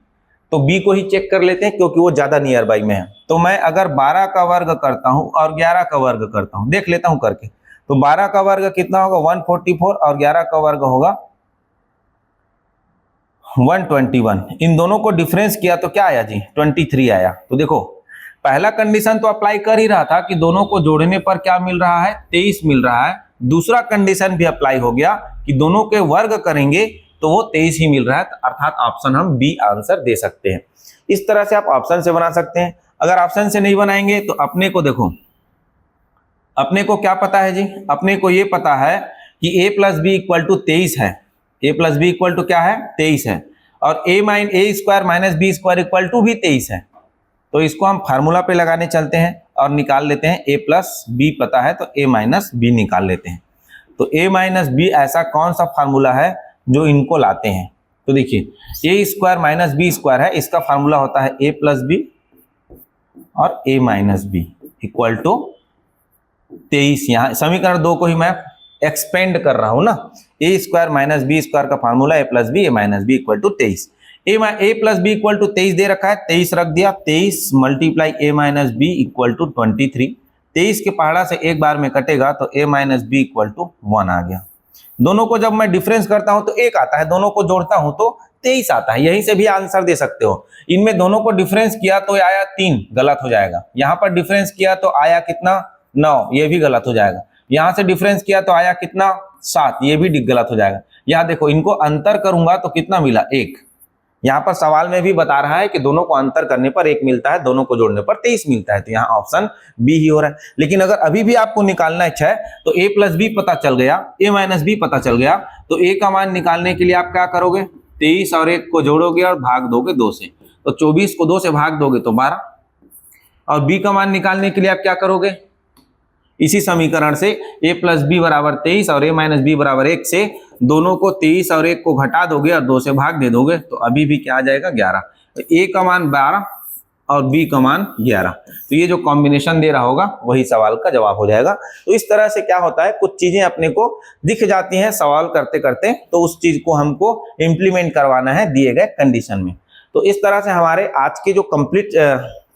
तो बी को ही चेक कर लेते हैं क्योंकि वो ज्यादा नियर बाई में है। तो मैं अगर 12 का वर्ग करता हूं और 11 का वर्ग करता हूं, देख लेता हूं करके, तो 12 का वर्ग कितना होगा 144 और 11 का वर्ग होगा 121। इन दोनों को डिफरेंस किया तो क्या आया जी 23 आया। तो देखो पहला कंडीशन तो अप्लाई कर ही रहा था कि दोनों को जोड़ने पर क्या मिल रहा है 23 मिल रहा है। दूसरा कंडीशन भी अप्लाई हो गया कि दोनों के वर्ग करेंगे तो वो 23 ही मिल रहा है, अर्थात ऑप्शन हम बी आंसर दे सकते हैं। इस तरह से आप ऑप्शन से बना सकते हैं। अगर ऑप्शन से नहीं बनाएंगे तो अपने को देखो, अपने को क्या पता है जी, अपने को ये पता है कि a plus B equal to 23 है, a plus B equal to क्या है 23 है, और a square minus B square equal to भी 23 है। तो इसको हम फार्मूला पे लगाने चलते हैं और निकाल लेते हैं, a प्लस बी पता है तो a माइनस बी निकाल लेते हैं। तो a माइनस बी ऐसा कौन सा फार्मूला है जो इनको लाते हैं, तो देखिए a square minus B square है, इसका फार्मूला होता है a प्लस बी और a minus B equal to 23। यहाँ समीकरण 2 को ही मैं एक्सपेंड कर रहा हूं ना, a square minus B square का formula a plus B, a minus B equal to 23। a plus B equal to 23 दे रखा है, 23 रख दिया, 23 multiply a minus B equal to 23। 23 के पहाड़ा से एक बार में कटेगा तो a minus B equal to 1 आ गया। दोनों को जब मैं डिफरेंस करता हूं तो 1 आता है, दोनों को जोड़ता हूं तो 23 आता है। यहीं से भी आंसर दे सकते हो। इनमें दोनों को डिफरेंस किया तो आया 3, गलत हो जाएगा। यहां पर डिफरेंस किया तो आया कितना 9, ये भी गलत हो जाएगा। यहां से डिफरेंस किया तो आया कितना 7, ये भी गलत हो जाएगा। यहां देखो इनको अंतर करूंगा तो कितना मिला 1। यहां पर सवाल में भी बता रहा है कि दोनों को अंतर करने पर 1 मिलता है, दोनों को जोड़ने पर 23 मिलता है, तो यहाँ ऑप्शन बी ही हो रहा है। लेकिन अगर अभी भी आपको निकालना इच्छा है तो a प्लस बी पता चल गया, a माइनस बी पता चल गया, तो a का मान निकालने के लिए आप क्या करोगे, 23 और 1 को जोड़ोगे और भाग दोगे 2 से, तो 24 को 2 से भाग दोगे तो 12। और b का मान निकालने के लिए आप क्या करोगे, इसी समीकरण से a प्लस बी बराबर 23 और a माइनस बी बराबर 1 से दोनों को 23 और 1 को घटा दोगे और 2 से भाग दे दोगे, तो अभी भी क्या आ जाएगा 11। तो a का मान 12 और b का मान 11, तो ये जो कॉम्बिनेशन दे रहा होगा वही सवाल का जवाब हो जाएगा। तो इस तरह से क्या होता है, कुछ चीजें अपने को दिख जाती हैं सवाल करते करते, तो उस चीज को हमको इम्प्लीमेंट करवाना है दिए गए कंडीशन में। तो इस तरह से हमारे आज के जो कंप्लीट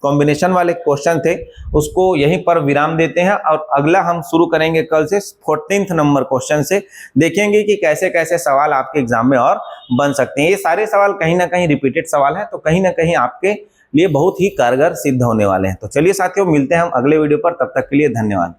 कॉम्बिनेशन वाले क्वेश्चन थे उसको यहीं पर विराम देते हैं, और अगला हम शुरू करेंगे कल से 14th नंबर क्वेश्चन से। देखेंगे कि कैसे कैसे सवाल आपके एग्जाम में और बन सकते हैं। ये सारे सवाल कहीं ना कहीं रिपीटेड सवाल हैं, तो कहीं ना कहीं आपके लिए बहुत ही कारगर सिद्ध होने वाले हैं। तो चलिए साथियों, मिलते हैं हम अगले वीडियो पर, तब तक के लिए धन्यवाद।